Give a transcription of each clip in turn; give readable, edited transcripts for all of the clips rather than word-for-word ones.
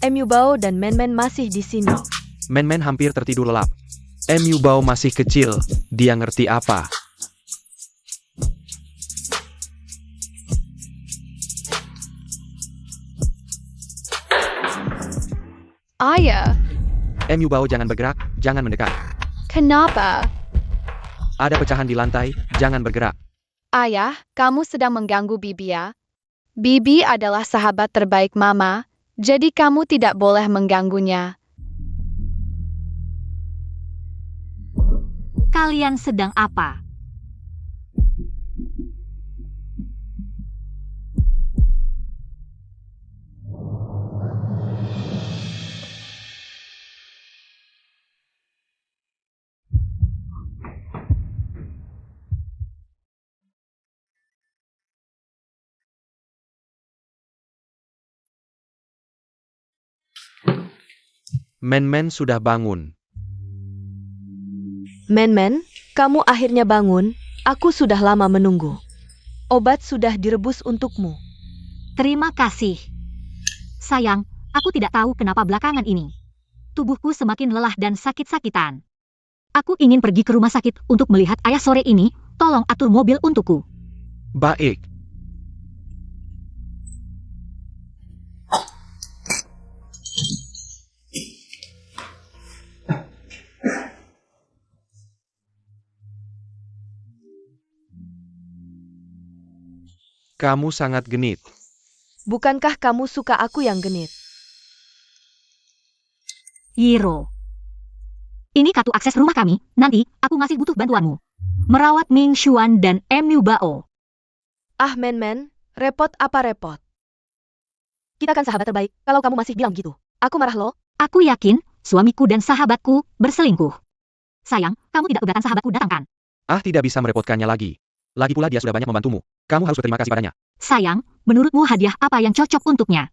Emu Bao dan Men-Men masih di sini. Men-Men hampir tertidur lelap. Emu Bao masih kecil, dia ngerti apa. Ayah, Emu Bao jangan bergerak, jangan mendekat. kenapa? Ada pecahan di lantai, jangan bergerak. Ayah, kamu sedang mengganggu Bibi ya? Bibi adalah sahabat terbaik Mama, jadi kamu tidak boleh mengganggunya. Kalian sedang apa? Men-Men sudah bangun. Men-Men, kamu akhirnya bangun. Aku sudah lama menunggu. Obat sudah direbus untukmu. Terima kasih. Sayang, aku tidak tahu kenapa belakangan ini. Tubuhku semakin lelah dan sakit-sakitan. Aku ingin pergi ke rumah sakit untuk melihat ayah sore ini. Tolong atur mobil untukku. Baik. Kamu sangat genit. Bukankah kamu suka aku yang genit? Yiro. Ini kartu akses rumah kami. Nanti, aku masih butuh bantuanmu. Merawat Ming Xuan dan Emu Bao. Ah Men-Men, repot apa repot? Kita kan sahabat terbaik, kalau kamu masih bilang gitu. Aku marah loh. Aku yakin, suamiku dan sahabatku berselingkuh. Sayang, kamu tidak keberatan sahabatku datang kan? Ah, tidak bisa merepotkannya lagi. Lagi pula dia sudah banyak membantumu. Kamu harus berterima kasih padanya. Sayang, menurutmu hadiah apa yang cocok untuknya?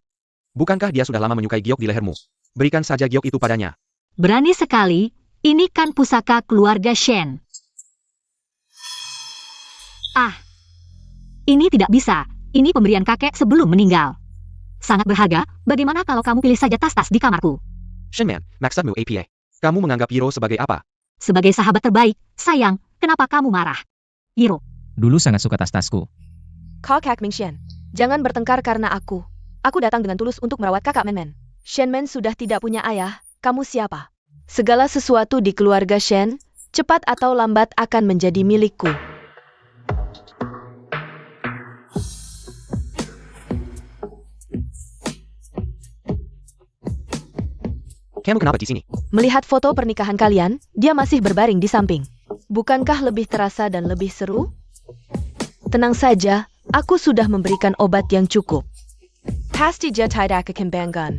Bukankah dia sudah lama menyukai giok di lehermu? Berikan saja giok itu padanya. Berani sekali, ini kan pusaka keluarga Shen. Ah, ini tidak bisa. Ini pemberian kakek sebelum meninggal. Sangat berharga, bagaimana kalau kamu pilih saja tas-tas di kamarku? Shenman, maksudmu apa? Kamu menganggap Hiro sebagai apa? Sebagai sahabat terbaik, sayang, kenapa kamu marah? Hiro, Dulu sangat suka tas-tasku. Kakak Mingxian, jangan bertengkar karena aku. Aku datang dengan tulus untuk merawat kakak Men-Men. Shenmen sudah tidak punya ayah, kamu siapa? Segala sesuatu di keluarga Shen, cepat atau lambat akan menjadi milikku. Kamu kenapa di sini? Melihat foto pernikahan kalian, dia masih berbaring di samping. Bukankah lebih terasa dan lebih seru? Tenang saja, aku sudah memberikan obat yang cukup. Pasti dia tidak akan banggan.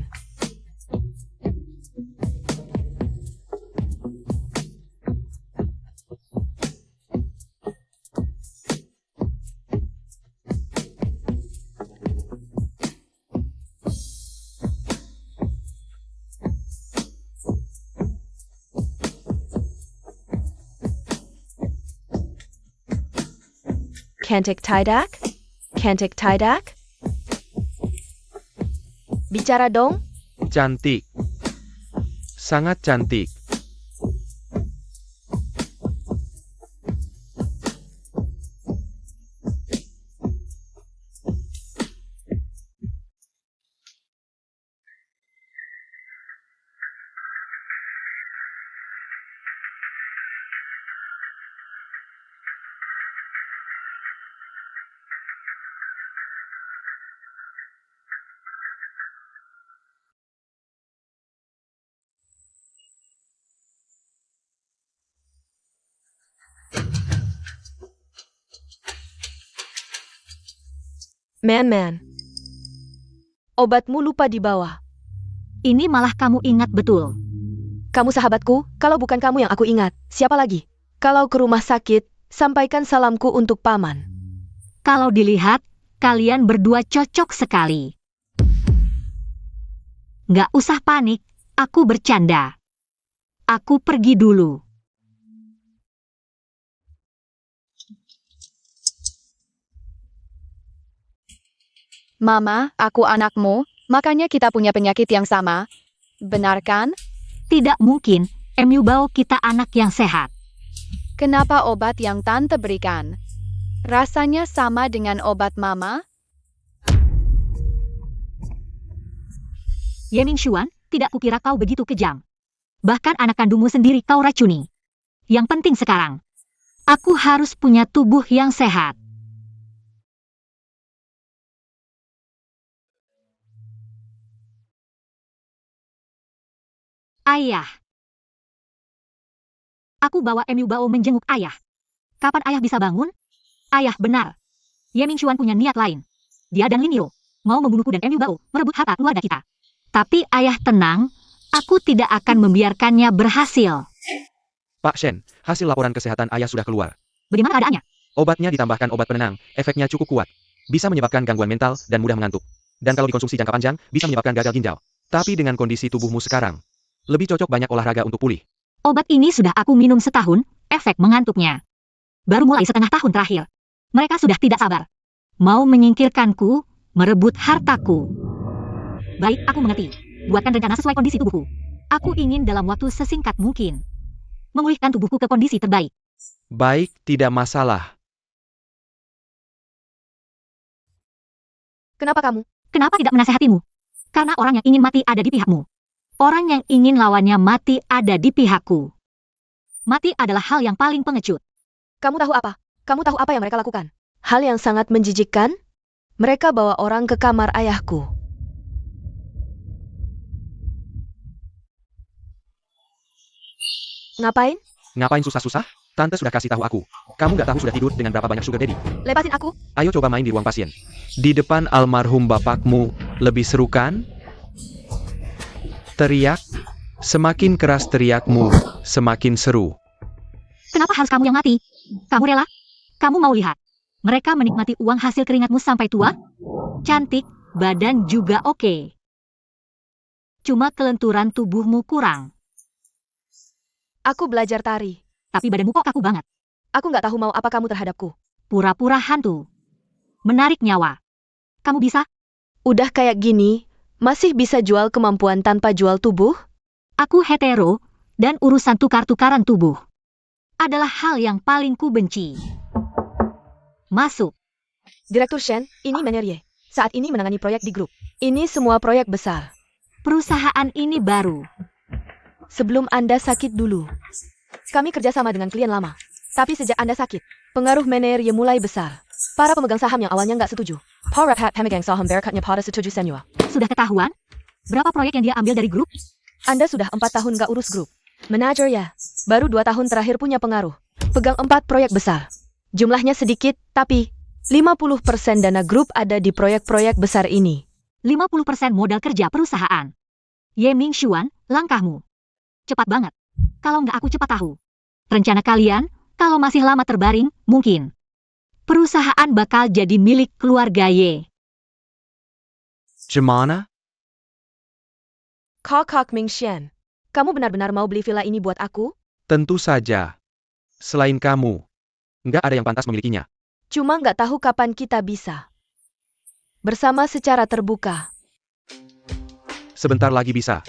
Cantik tidak? Cantik tidak? Bicara dong. Cantik. Sangat cantik. Man. Obatmu lupa di bawah. ini malah kamu ingat betul. Kamu sahabatku, kalau bukan kamu yang aku ingat, siapa lagi? Kalau ke rumah sakit, sampaikan salamku untuk paman. Kalau dilihat, kalian berdua cocok sekali. Nggak usah panik, aku bercanda. Aku pergi dulu. Mama, aku anakmu, Makanya kita punya penyakit yang sama. Benar kan? Tidak mungkin, Mu Bao kita anak yang sehat. Kenapa obat yang tante berikan? Rasanya sama dengan obat mama? Ye Mingxuan, tidak kukira kau begitu kejam. Bahkan anak kandungmu sendiri kau racuni. Yang penting sekarang, aku harus punya tubuh yang sehat. Ayah. Aku bawa Mu Bao menjenguk ayah. Kapan ayah bisa bangun? Ayah, benar. Ye Mingxuan punya niat lain. Dia dan Lin Yiro mau membunuhku dan Mu Bao, merebut harta keluarga kita. Tapi ayah tenang, aku tidak akan membiarkannya berhasil. Pak Shen, hasil laporan kesehatan ayah sudah keluar. Bagaimana keadaannya? Obatnya ditambahkan obat penenang, efeknya cukup kuat. Bisa menyebabkan gangguan mental dan mudah mengantuk. Dan kalau dikonsumsi jangka panjang, bisa menyebabkan gagal ginjal. Tapi dengan kondisi tubuhmu sekarang, lebih cocok banyak olahraga untuk pulih. Obat ini sudah aku minum setahun, efek mengantuknya baru mulai setengah tahun terakhir. Mereka sudah tidak sabar. Mau menyingkirkanku, merebut hartaku. Baik, aku mengerti. Buatkan rencana sesuai kondisi tubuhku. Aku ingin dalam waktu sesingkat mungkin memulihkan tubuhku ke kondisi terbaik. Baik, tidak masalah. Kenapa kamu? Kenapa tidak menasehatimu? Karena orang yang ingin mati ada di pihakmu. Orang yang ingin lawannya mati ada di pihakku. Mati adalah hal yang paling pengecut. Kamu tahu apa? Kamu tahu apa yang mereka lakukan? Hal yang sangat menjijikkan? Mereka bawa orang ke kamar ayahku. Ngapain? Ngapain susah-susah? Tante sudah kasih tahu aku. Kamu nggak tahu sudah tidur dengan berapa banyak sugar daddy. Lepasin aku. Ayo coba main di ruang pasien. Di depan almarhum bapakmu, lebih seru kan? Teriak. Semakin keras teriakmu, semakin seru. Kenapa harus kamu yang mati? Kamu rela? Kamu mau lihat? Mereka menikmati uang hasil keringatmu sampai tua? Cantik, badan juga oke. Cuma kelenturan tubuhmu kurang. Aku belajar tari. Tapi badanmu kok kaku banget. Aku nggak tahu mau apa kamu terhadapku. Pura-pura hantu. Menarik nyawa. Kamu bisa? Udah kayak gini, masih bisa jual kemampuan tanpa jual tubuh? Aku hetero, dan urusan tukar-tukaran tubuh adalah hal yang paling ku benci. Masuk. Direktur Shen, ini Menerie. Saat ini menangani proyek di grup. Ini semua proyek besar. Perusahaan ini baru. Sebelum Anda sakit dulu. Kami kerjasama dengan klien lama. Tapi sejak Anda sakit, pengaruh Menerie mulai besar. Para pemegang saham yang awalnya nggak setuju. Para pemegang saham berikutnya pada setuju semua. Sudah ketahuan? Berapa proyek yang dia ambil dari grup? Anda sudah 4 tahun nggak urus grup. Manajer ya, baru 2 tahun terakhir punya pengaruh. Pegang 4 proyek besar. Jumlahnya sedikit, tapi 50% dana grup ada di proyek-proyek besar ini. 50% modal kerja perusahaan. Ye Mingxuan, langkahmu cepat banget. Kalau nggak aku cepat tahu. Rencana kalian, kalau masih lama terbaring, mungkin perusahaan bakal jadi milik keluarga Ye. Gimana? Kok Mingxian, kamu benar-benar mau beli villa ini buat aku? Tentu saja. Selain kamu, nggak ada yang pantas memilikinya. Cuma nggak tahu kapan kita bisa bersama secara terbuka. Sebentar lagi bisa.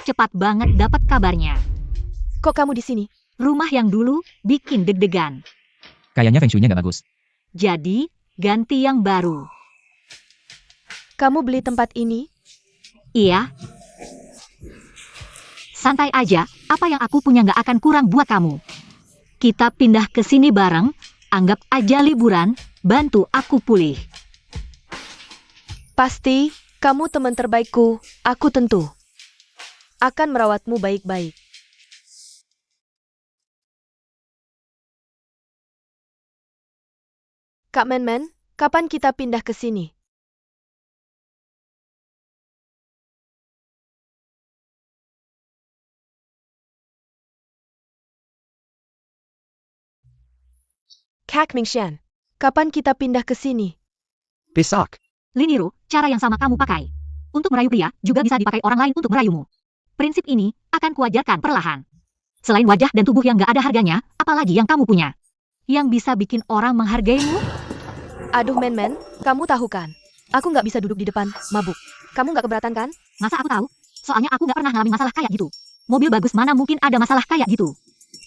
Cepat banget dapat kabarnya. Kok kamu di sini? Rumah yang dulu bikin deg-degan. Kayaknya feng shui-nya nggak bagus. Jadi, ganti yang baru. Kamu beli tempat ini? Iya. Santai aja, apa yang aku punya nggak akan kurang buat kamu. Kita pindah ke sini bareng, anggap aja liburan, bantu aku pulih. Pasti, kamu teman terbaikku, aku tentu akan merawatmu baik-baik. Kak Men, kapan kita pindah ke sini? Kak Mingxian, kapan kita pindah ke sini? Besok. Liniru, cara yang sama kamu pakai. Untuk merayu pria, juga bisa dipakai orang lain untuk merayumu. Prinsip ini akan kuajarkan perlahan. Selain wajah dan tubuh yang nggak ada harganya, apalagi yang kamu punya? Yang bisa bikin orang menghargaimu? Aduh Men, kamu tahu kan? Aku nggak bisa duduk di depan, mabuk. Kamu nggak keberatan kan? Masa aku tahu? Soalnya aku nggak pernah ngalamin masalah kayak gitu. Mobil bagus mana mungkin ada masalah kayak gitu.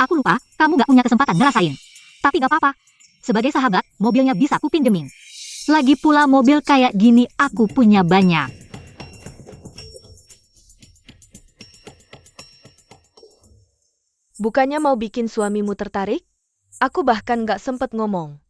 Aku lupa, kamu nggak punya kesempatan ngerasain. Tapi gak apa-apa. Sebagai sahabat, mobilnya bisa ku pinjemin. Lagi pula mobil kayak gini aku punya banyak. Bukannya mau bikin suamimu tertarik? Aku bahkan nggak sempet ngomong.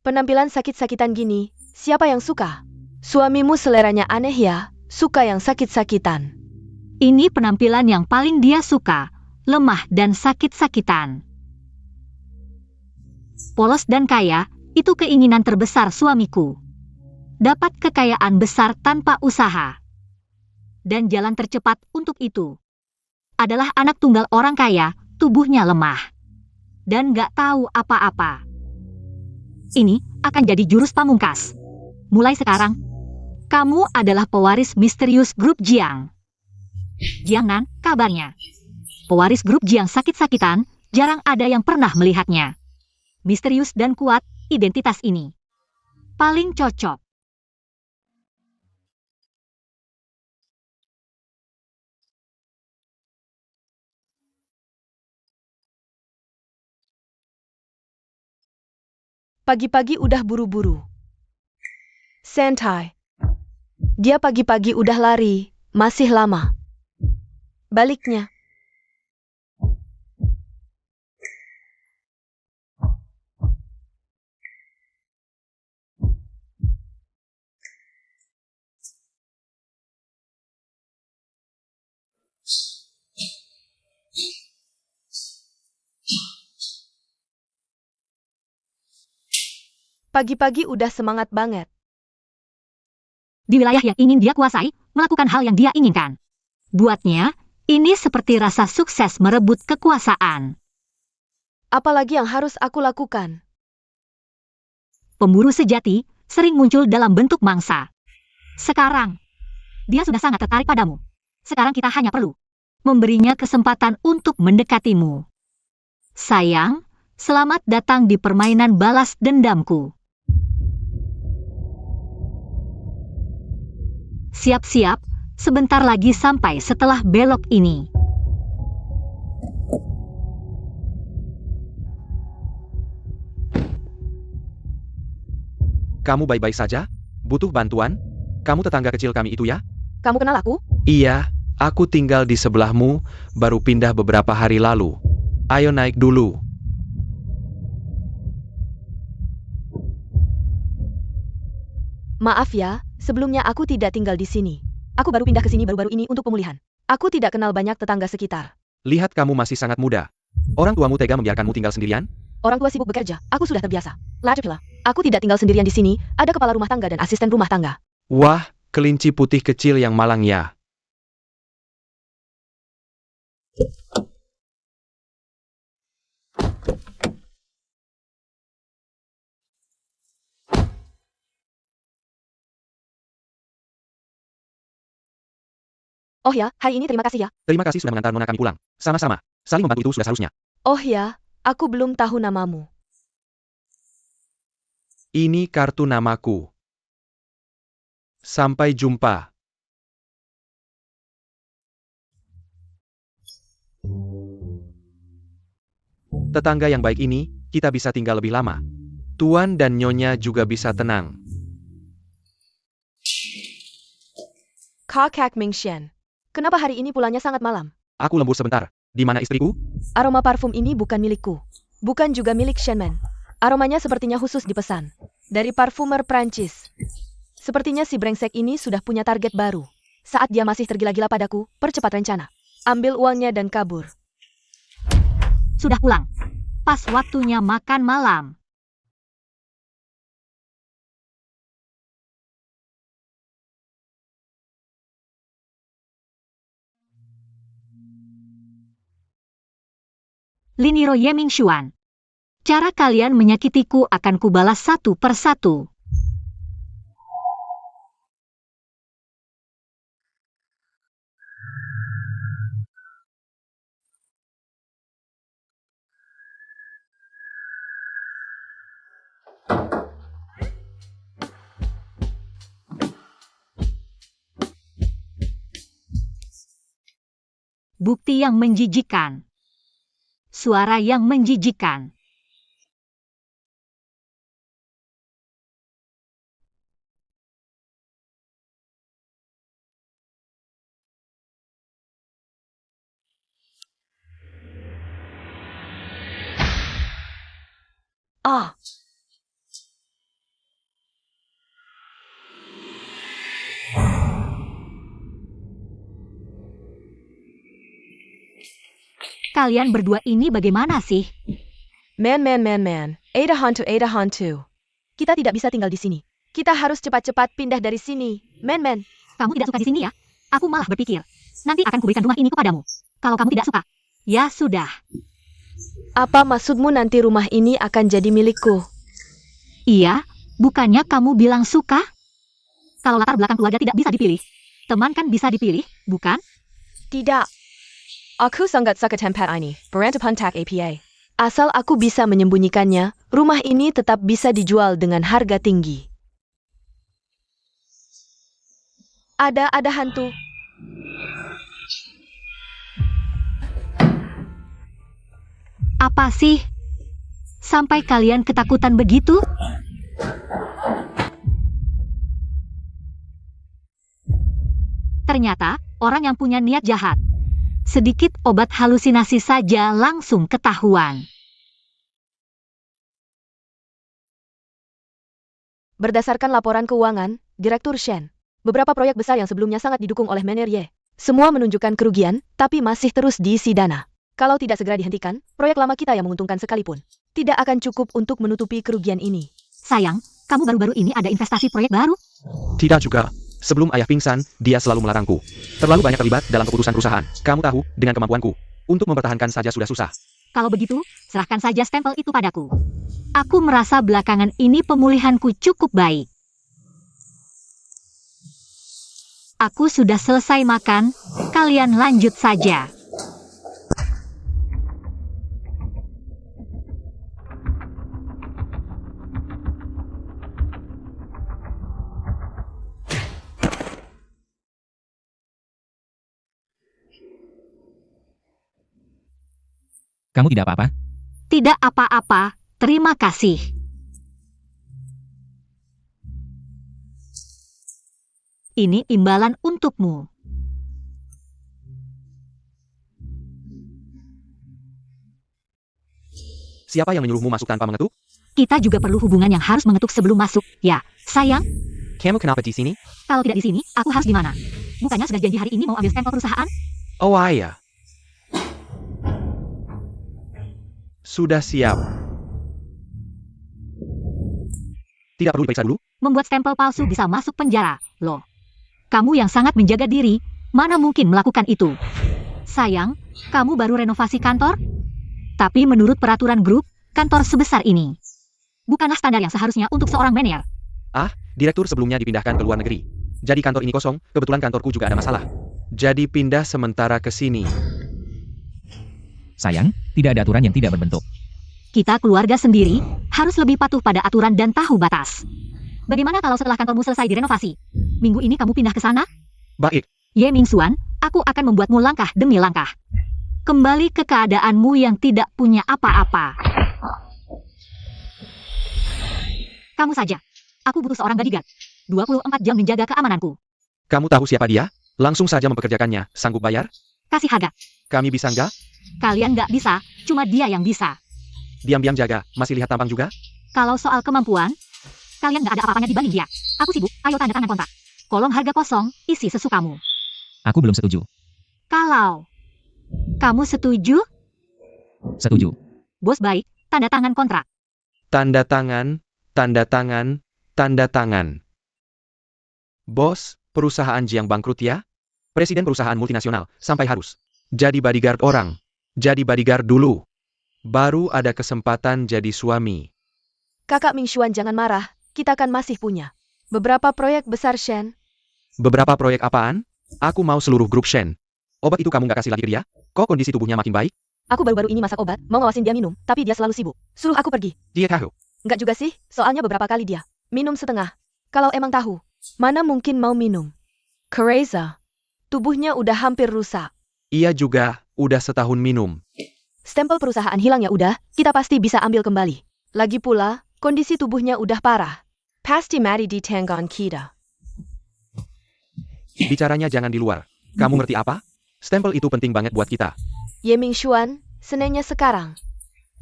Penampilan sakit-sakitan gini, siapa yang suka? Suamimu seleranya aneh ya, suka yang sakit-sakitan. Ini penampilan yang paling dia suka, lemah dan sakit-sakitan. Polos dan kaya, itu keinginan terbesar suamiku. Dapat kekayaan besar tanpa usaha. Dan jalan tercepat untuk itu adalah anak tunggal orang kaya, tubuhnya lemah. Dan gak tahu apa-apa. Ini akan jadi jurus pamungkas. Mulai sekarang, kamu adalah pewaris misterius grup Jiang. Jiang Nan, kabarnya. Pewaris grup Jiang sakit-sakitan, jarang ada yang pernah melihatnya. Misterius dan kuat, identitas ini paling cocok. Pagi-pagi udah buru-buru. Santai. Dia pagi-pagi udah lari, masih lama. Baliknya. Pagi-pagi udah semangat banget. Di wilayah yang ingin dia kuasai, melakukan hal yang dia inginkan. Buatnya, ini seperti rasa sukses merebut kekuasaan. Apalagi yang harus aku lakukan? Pemburu sejati sering muncul dalam bentuk mangsa. Sekarang, dia sudah sangat tertarik padamu. Sekarang kita hanya perlu memberinya kesempatan untuk mendekatimu. Sayang, selamat datang di permainan balas dendamku. Siap-siap, sebentar lagi sampai setelah belok ini. Kamu baik-baik saja? Butuh bantuan? Kamu tetangga kecil kami itu ya? Kamu kenal aku? Iya, aku tinggal di sebelahmu, baru pindah beberapa hari lalu. Ayo naik dulu. Maaf ya, sebelumnya aku tidak tinggal di sini. Aku baru pindah ke sini baru-baru ini untuk pemulihan. Aku tidak kenal banyak tetangga sekitar. Lihat kamu masih sangat muda. Orang tuamu tega membiarkanmu tinggal sendirian? Orang tua sibuk bekerja, aku sudah terbiasa. Lagipula, aku tidak tinggal sendirian di sini, ada kepala rumah tangga dan asisten rumah tangga. Wah, kelinci putih kecil yang malang ya. Oh ya, hari ini terima kasih ya. Terima kasih sudah mengantar nona kami pulang. Sama-sama. Saling membantu itu sudah seharusnya. Oh ya, aku belum tahu namamu. Ini kartu namaku. Sampai jumpa. Tetangga yang baik ini, kita bisa tinggal lebih lama. Tuan dan Nyonya juga bisa tenang. Kakak Mingshen. Kenapa hari ini pulangnya sangat malam? Aku lembur sebentar. Di mana istriku? Aroma parfum ini bukan milikku. Bukan juga milik Shenman. Aromanya sepertinya khusus dipesan. Dari parfumer Prancis. Sepertinya si brengsek ini sudah punya target baru. Saat dia masih tergila-gila padaku, percepat rencana. Ambil uangnya dan kabur. Sudah pulang. Pas waktunya makan malam. Liniro Yeming Xuan. Cara kalian menyakitiku akan kubalas satu persatu. Bukti yang menjijikan. Suara yang menjijikan. Ah, Kalian berdua ini bagaimana sih? man. Ada hantu. Kita tidak bisa tinggal di sini. Kita harus cepat-cepat pindah dari sini. Man. Kamu tidak suka di sini ya? Aku malah berpikir, nanti akan kuberikan rumah ini kepadamu. Kalau kamu tidak suka, ya sudah. Apa maksudmu nanti rumah ini akan jadi milikku? Iya, bukannya kamu bilang suka? Kalau latar belakang keluarga tidak bisa dipilih, teman kan bisa dipilih, bukan? Tidak. Aku sangat suka tempat ini. Berantakan tak apa. Asal aku bisa menyembunyikannya, rumah ini tetap bisa dijual dengan harga tinggi. Ada hantu. Apa sih? Sampai kalian ketakutan begitu? Ternyata, orang yang punya niat jahat. Sedikit obat halusinasi saja langsung ketahuan. Berdasarkan laporan keuangan, Direktur Shen, beberapa proyek besar yang sebelumnya sangat didukung oleh Mener Ye, semua menunjukkan kerugian, tapi masih terus diisi dana. Kalau tidak segera dihentikan, proyek lama kita yang menguntungkan sekalipun, tidak akan cukup untuk menutupi kerugian ini. Sayang, kamu baru-baru ini ada investasi proyek baru? Tidak juga. Sebelum ayah pingsan, dia selalu melarangku. Terlalu banyak terlibat dalam keputusan perusahaan. Kamu tahu, dengan kemampuanku, untuk mempertahankan saja sudah susah. Kalau begitu, serahkan saja stempel itu padaku. Aku merasa belakangan ini pemulihanku cukup baik. Aku sudah selesai makan, kalian lanjut saja. Kamu tidak apa-apa? Tidak apa-apa, terima kasih. Ini imbalan untukmu. Siapa yang menyuruhmu masuk tanpa mengetuk? Kita juga perlu hubungan yang harus mengetuk sebelum masuk. Ya, sayang, Kamu kenapa di sini? kalau tidak di sini, aku harus di mana? Bukannya sudah janji hari ini mau ambil stempel perusahaan? Oh ayah. Sudah siap. Tidak perlu diperiksa dulu? Membuat stempel palsu bisa masuk penjara. Loh, kamu yang sangat menjaga diri, mana mungkin melakukan itu? Sayang, kamu baru renovasi kantor? Tapi menurut peraturan grup, kantor sebesar ini bukanlah standar yang seharusnya untuk seorang manajer. Direktur sebelumnya dipindahkan ke luar negeri. Jadi kantor ini kosong, kebetulan kantorku juga ada masalah. Jadi pindah sementara ke sini. Sayang, tidak ada aturan yang tidak berbentuk. Kita keluarga sendiri, harus lebih patuh pada aturan dan tahu batas. Bagaimana kalau setelah kantormu selesai direnovasi? Minggu ini kamu pindah ke sana? Baik, Ye Mingxuan, aku akan membuatmu langkah demi langkah. Kembali ke keadaanmu yang tidak punya apa-apa. Kamu saja. Aku butuh seorang bodyguard. 24 jam menjaga keamananku. kamu tahu siapa dia? Langsung saja mempekerjakannya. Sanggup bayar? Kasih harga. Kami bisa nggak? Kalian nggak bisa, cuma dia yang bisa. Diam-diam jaga. Masih lihat tampang juga? Kalau soal kemampuan, kalian nggak ada apa-apanya dibanding dia. Aku sibuk, ayo tanda tangan kontrak. Kolom harga kosong, isi sesukamu. Aku belum setuju. Kalau kamu setuju, Setuju. bos baik, tanda tangan kontrak. Tanda tangan, tanda tangan, tanda tangan. Bos, perusahaan Jiang bangkrut ya? Presiden perusahaan multinasional, sampai harus jadi bodyguard orang. Jadi bodyguard dulu. Baru ada kesempatan jadi suami. Kakak Mingxuan jangan marah, kita kan masih punya beberapa proyek besar Shen. Beberapa proyek apaan? Aku mau seluruh grup Shen. Obat itu kamu nggak kasih lagi ke dia? Kok kondisi tubuhnya makin baik? Aku baru-baru ini masak obat, mau ngawasin dia minum, tapi dia selalu sibuk. Suruh aku pergi. Dia tahu. Nggak juga sih, soalnya beberapa kali dia minum setengah. Kalau emang tahu, mana mungkin mau minum? Kereza, tubuhnya udah hampir rusak. Iya juga, udah setahun minum. Stempel perusahaan hilang ya udah, kita pasti bisa ambil kembali. Lagi pula, kondisi tubuhnya udah parah. Pasti mati di tangan kita. Bicaranya jangan di luar. Kamu ngerti apa? Stempel itu penting banget buat kita. Ye Mingxuan, senenya sekarang.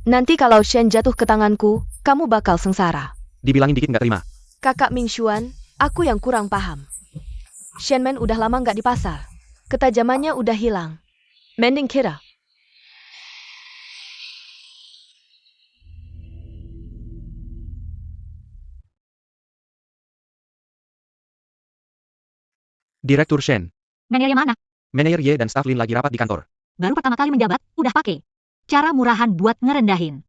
Nanti kalau Shen jatuh ke tanganku, kamu bakal sengsara. Dibilangin dikit nggak terima. Kakak Mingxuan, aku yang kurang paham. Shenmen udah lama nggak di pasar. Ketajamannya udah hilang. Mending kita. Direktur Shen, Manajer mana? manajer Ye dan staf Lin lagi rapat di kantor. Baru pertama kali menjabat, udah pakai cara murahan buat ngerendahin.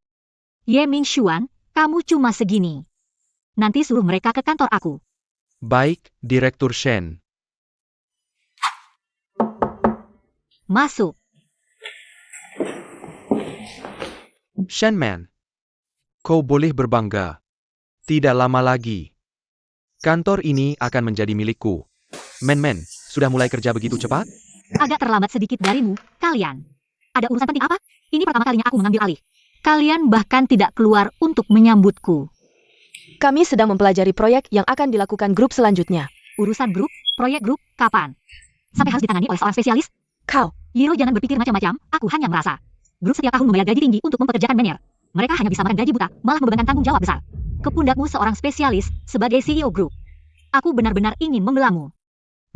Ye Mingxuan, kamu cuma segini. Nanti suruh mereka ke kantor aku. Baik, Direktur Shen. Masuk. Shenman, kau boleh berbangga. Tidak lama lagi, kantor ini akan menjadi milikku. Men, sudah mulai kerja begitu cepat? Agak terlambat sedikit darimu, kalian. Ada urusan penting apa? Ini pertama kalinya aku mengambil alih. Kalian bahkan tidak keluar untuk menyambutku. Kami sedang mempelajari proyek yang akan dilakukan grup selanjutnya. Urusan grup, proyek grup, kapan? Sampai harus ditangani oleh seorang spesialis? Kau, Yiro jangan berpikir macam-macam, aku hanya merasa. Grup setiap tahun membayar gaji tinggi untuk mempekerjakan manajer. Mereka hanya bisa makan gaji buta, malah membebankan tanggung jawab besar. Ke pundakmu seorang spesialis, sebagai CEO grup. Aku benar-benar ingin membelamu.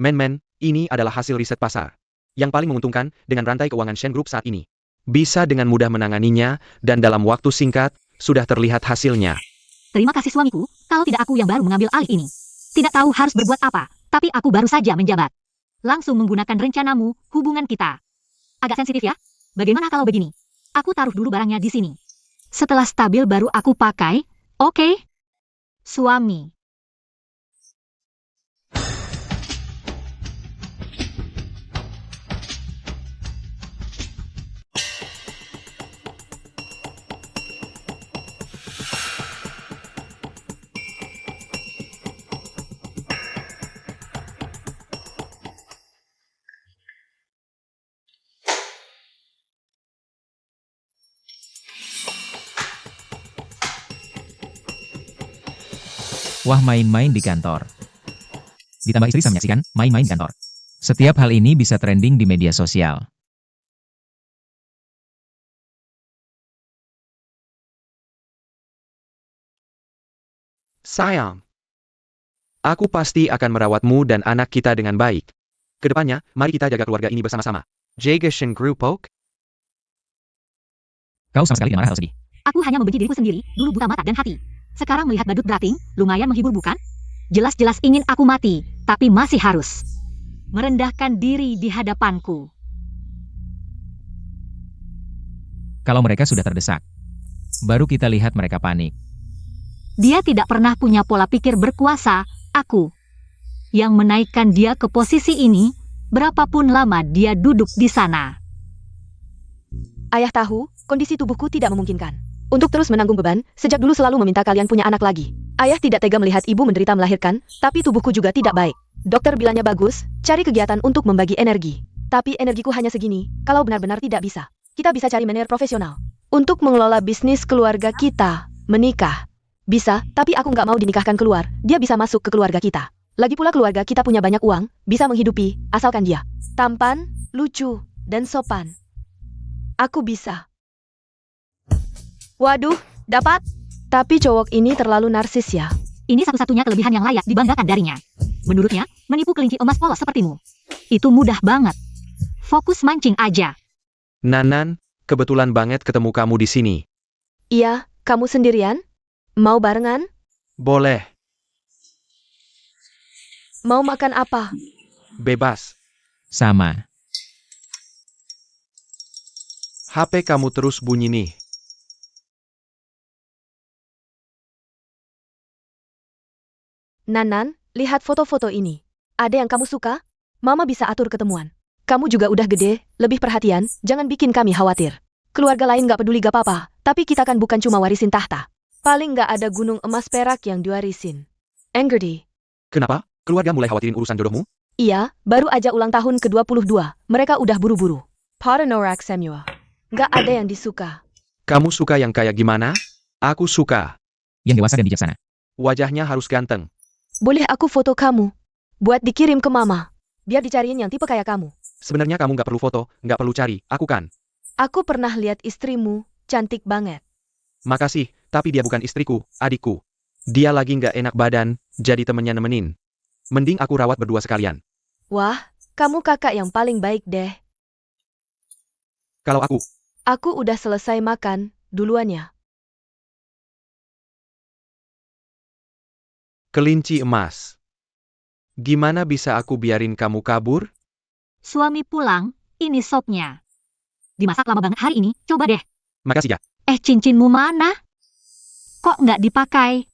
Men, ini adalah hasil riset pasar. Yang paling menguntungkan dengan rantai keuangan Shen Group saat ini. Bisa dengan mudah menanganinya, dan dalam waktu singkat, sudah terlihat hasilnya. Terima kasih suamiku, kalau tidak aku yang baru mengambil alih ini. Tidak tahu harus berbuat apa, tapi aku baru saja menjabat. Langsung menggunakan rencanamu, hubungan kita. Agak sensitif ya? Bagaimana kalau begini? Aku taruh dulu barangnya di sini. Setelah stabil baru aku pakai, oke? Suami. Wah, main-main di kantor. Ditambah istri saya menyaksikan main-main di kantor. Setiap hal ini bisa trending di media sosial. Sayang, aku pasti akan merawatmu dan anak kita dengan baik. Kedepannya, mari kita jaga keluarga ini bersama-sama. Jaga Shen Group, ok? Kau sama sekali tidak marah atau sedih. Aku hanya membenci diriku sendiri, dulu buta mata dan hati. Sekarang melihat badut berating, lumayan menghibur bukan? Jelas-jelas ingin aku mati, tapi masih harus merendahkan diri di hadapanku. Kalau mereka sudah terdesak, baru kita lihat mereka panik. Dia tidak pernah punya pola pikir berkuasa, aku. Yang menaikkan dia ke posisi ini, berapapun lama dia duduk di sana. ayah tahu, kondisi tubuhku tidak memungkinkan. Untuk terus menanggung beban, sejak dulu selalu meminta kalian punya anak lagi. Ayah tidak tega melihat ibu menderita melahirkan, tapi tubuhku juga tidak baik. Dokter bilangnya bagus, cari kegiatan untuk membagi energi. Tapi energiku hanya segini, kalau benar-benar tidak bisa. Kita bisa cari manajer profesional. Untuk mengelola bisnis keluarga kita, menikah. Bisa, tapi aku nggak mau dinikahkan keluar, dia bisa masuk ke keluarga kita. Lagi pula keluarga kita punya banyak uang, bisa menghidupi, asalkan dia tampan, lucu, dan sopan. Aku bisa. Waduh, dapat. Tapi cowok ini terlalu narsis ya. Ini satu-satunya kelebihan yang layak dibanggakan darinya. Menurutnya, menipu kelinci emas polos sepertimu. Itu mudah banget. Fokus mancing aja. Nanan, kebetulan banget ketemu kamu di sini. Iya, kamu sendirian? Mau barengan? Boleh, Mau makan apa? bebas. Sama. HP kamu terus bunyi nih. Nanan, lihat foto-foto ini. Ada yang kamu suka? Mama bisa atur ketemuan. Kamu juga udah gede, lebih perhatian, jangan bikin kami khawatir. Keluarga lain gak peduli gak apa-apa, tapi kita kan bukan cuma warisin tahta. Paling gak ada gunung emas perak yang diwarisin. Engerdi. Kenapa? Keluarga mulai khawatirin urusan jodohmu? Iya, baru aja ulang tahun ke-22, mereka udah buru-buru. Paranorak Samuel. Nggak ada yang disuka. Kamu suka yang kayak gimana? Aku suka. Yang dewasa dan bijaksana. Wajahnya harus ganteng. Boleh aku foto kamu? Buat dikirim ke mama. Biar dicariin yang tipe kayak kamu. Sebenarnya kamu nggak perlu foto, nggak perlu cari, aku kan. Aku pernah lihat istrimu, cantik banget. Makasih, tapi dia bukan istriku, adikku. Dia lagi nggak enak badan, jadi temennya nemenin. Mending aku rawat berdua sekalian. Wah, kamu kakak yang paling baik deh. Kalau Aku udah selesai makan, duluan ya. kelinci emas. Gimana bisa aku biarin kamu kabur? Suami pulang, ini sopnya. Dimasak lama banget hari ini, coba deh. Makasih ya. Cincinmu mana? Kok nggak dipakai?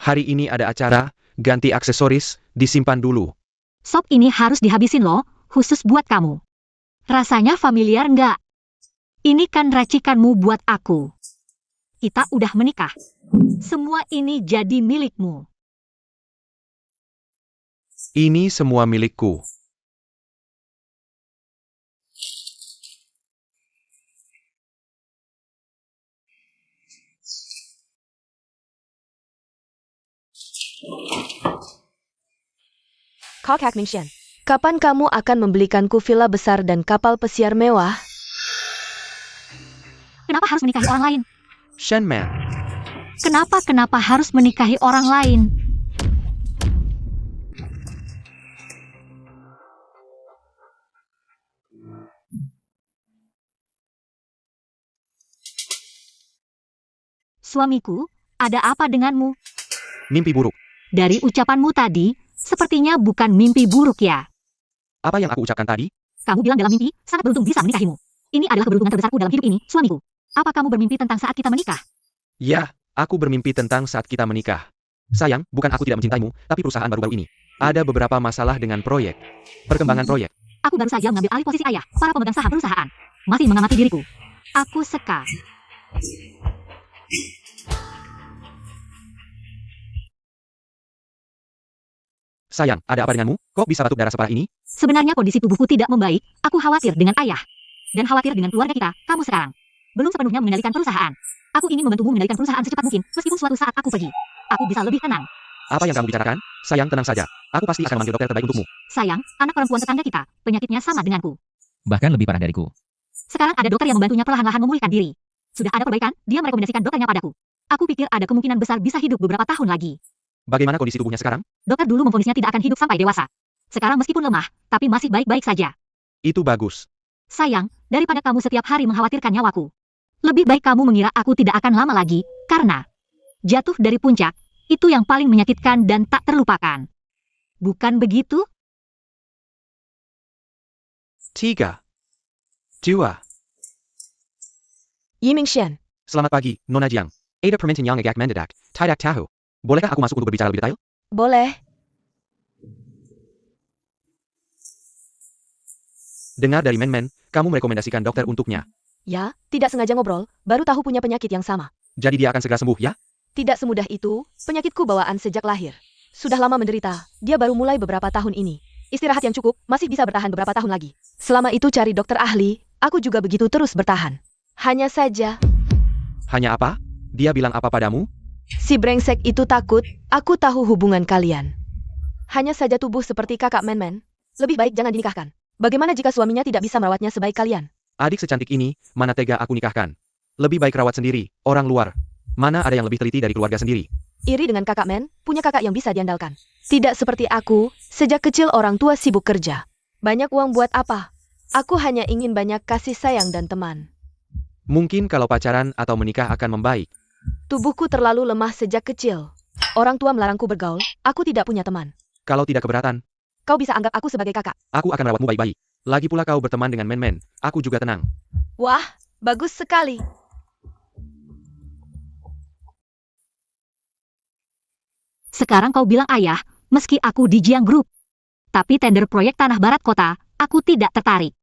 Hari ini ada acara, ganti aksesoris, disimpan dulu. Sop ini harus dihabisin loh, khusus buat kamu. Rasanya familiar nggak? Ini kan racikanmu buat aku. Kita udah menikah. Semua ini jadi milikmu. Ini semua milikku. Kak Mingshan, kapan kamu akan membelikanku villa besar dan kapal pesiar mewah? Kenapa harus menikahi orang lain? Shenman, Kenapa harus menikahi orang lain? Suamiku, ada apa denganmu? mimpi buruk. Dari ucapanmu tadi, sepertinya bukan mimpi buruk ya. Apa yang aku ucapkan tadi? Kamu bilang dalam mimpi, sangat beruntung bisa menikahimu. Ini adalah keberuntungan terbesarku dalam hidup ini, suamiku. Apa kamu bermimpi tentang saat kita menikah? Ya, aku bermimpi tentang saat kita menikah. Sayang, bukan aku tidak mencintaimu, tapi perusahaan baru-baru ini. Ada beberapa masalah dengan proyek. Perkembangan proyek. Aku baru saja mengambil alih posisi ayah, para pemegang saham perusahaan. Masih mengamati diriku. Aku seka. Sayang, ada apa denganmu? Kok bisa batuk darah separah ini? Sebenarnya kondisi tubuhku tidak membaik. Aku khawatir dengan ayah. Dan khawatir dengan keluarga kita, kamu sekarang. Belum sepenuhnya mengendalikan perusahaan. Aku ingin membantumu mengendalikan perusahaan secepat mungkin, meskipun suatu saat aku pergi. Aku bisa lebih tenang. Apa yang kamu bicarakan? Sayang, tenang saja. Aku pasti akan memanggil dokter terbaik untukmu. Sayang, anak perempuan tetangga kita, penyakitnya sama denganku. Bahkan lebih parah dariku. Sekarang ada dokter yang membantunya perlahan-lahan memulihkan diri. Sudah ada perbaikan, dia merekomendasikan dokternya padaku. Aku pikir ada kemungkinan besar bisa hidup beberapa tahun lagi. Bagaimana kondisi tubuhnya sekarang? Dokter dulu memvonisnya tidak akan hidup sampai dewasa. Sekarang meskipun lemah, tapi masih baik-baik saja. Itu bagus. Sayang, daripada kamu setiap hari mengkhawatirkan nyawaku. Lebih baik kamu mengira aku tidak akan lama lagi, karena jatuh dari puncak, itu yang paling menyakitkan dan tak terlupakan. Bukan begitu? 3, 2. Yi Mingshan, Selamat pagi, Nona Jiang. Ada permintaan yang agak mendadak, tidak tahu. Bolehkah aku masuk untuk berbicara lebih detail? boleh. Dengar dari Men-Men, kamu merekomendasikan dokter untuknya. Ya, tidak sengaja ngobrol, baru tahu punya penyakit yang sama. Jadi dia akan segera sembuh, ya? Tidak semudah itu, penyakitku bawaan sejak lahir. Sudah lama menderita, dia baru mulai beberapa tahun ini. Istirahat yang cukup, masih bisa bertahan beberapa tahun lagi. Selama itu cari dokter ahli, aku juga begitu terus bertahan. Hanya saja, Hanya apa? Dia bilang apa padamu? si brengsek itu takut, aku tahu hubungan kalian. Hanya saja tubuh seperti kakak Men-Men, lebih baik jangan dinikahkan. Bagaimana jika suaminya tidak bisa merawatnya sebaik kalian? Adik secantik ini, mana tega aku nikahkan. Lebih baik rawat sendiri, orang luar. Mana ada yang lebih teliti dari keluarga sendiri? Iri dengan kakak Men, punya kakak yang bisa diandalkan. Tidak seperti aku, sejak kecil orang tua sibuk kerja. Banyak uang buat apa? Aku hanya ingin banyak kasih sayang dan teman. Mungkin kalau pacaran atau menikah akan membaik. Tubuhku terlalu lemah sejak kecil. Orang tua melarangku bergaul, aku tidak punya teman. Kalau tidak keberatan, Kau bisa anggap aku sebagai kakak. aku akan merawatmu baik-baik. Lagi pula kau berteman dengan Men-Men, aku juga tenang. Wah, bagus sekali. Sekarang kau bilang ayah, meski aku di Jiang Group. Tapi tender proyek tanah barat kota, aku tidak tertarik.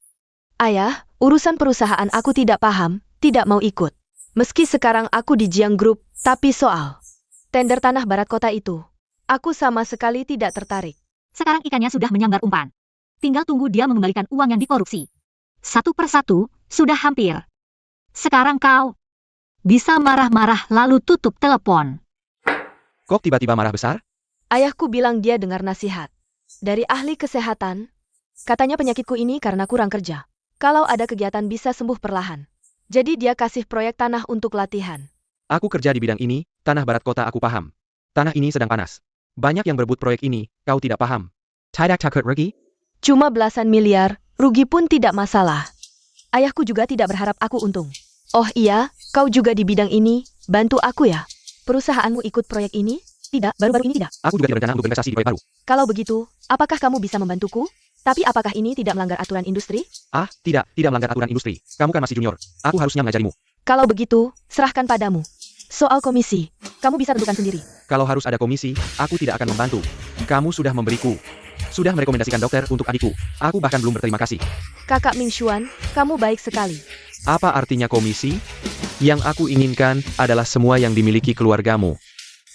Ayah, urusan perusahaan aku tidak paham, tidak mau ikut. Meski sekarang aku di Jiang Group, tapi soal tender tanah barat kota itu, aku sama sekali tidak tertarik. Sekarang ikannya sudah menyambar umpan. Tinggal tunggu dia mengembalikan uang yang dikorupsi. Satu persatu, sudah hampir. Sekarang kau bisa marah-marah lalu tutup telepon. Kok tiba-tiba marah besar? Ayahku bilang dia dengar nasihat dari ahli kesehatan. Katanya penyakitku ini karena kurang kerja. Kalau ada kegiatan bisa sembuh perlahan. Jadi dia kasih proyek tanah untuk latihan. Aku kerja di bidang ini, tanah barat kota aku paham. Tanah ini sedang panas. Banyak yang berebut proyek ini, kau tidak paham. Tidak takut rugi? Cuma belasan miliar, rugi pun tidak masalah. Ayahku juga tidak berharap aku untung. Oh iya, kau juga di bidang ini, bantu aku ya. Perusahaanmu ikut proyek ini? Tidak, baru-baru ini tidak. Aku juga berencana untuk berinvestasi di proyek baru. Kalau begitu, apakah kamu bisa membantuku? Tapi apakah ini tidak melanggar aturan industri? Ah, tidak melanggar aturan industri. Kamu kan masih junior. Aku harusnya mengajarimu. Kalau begitu, serahkan padamu. Soal komisi, kamu bisa tentukan sendiri. Kalau harus ada komisi, aku tidak akan membantu. Kamu sudah memberiku. Sudah merekomendasikan dokter untuk adikku. Aku bahkan belum berterima kasih. Kakak Ming Xuan, kamu baik sekali. Apa artinya komisi? Yang aku inginkan adalah semua yang dimiliki keluargamu.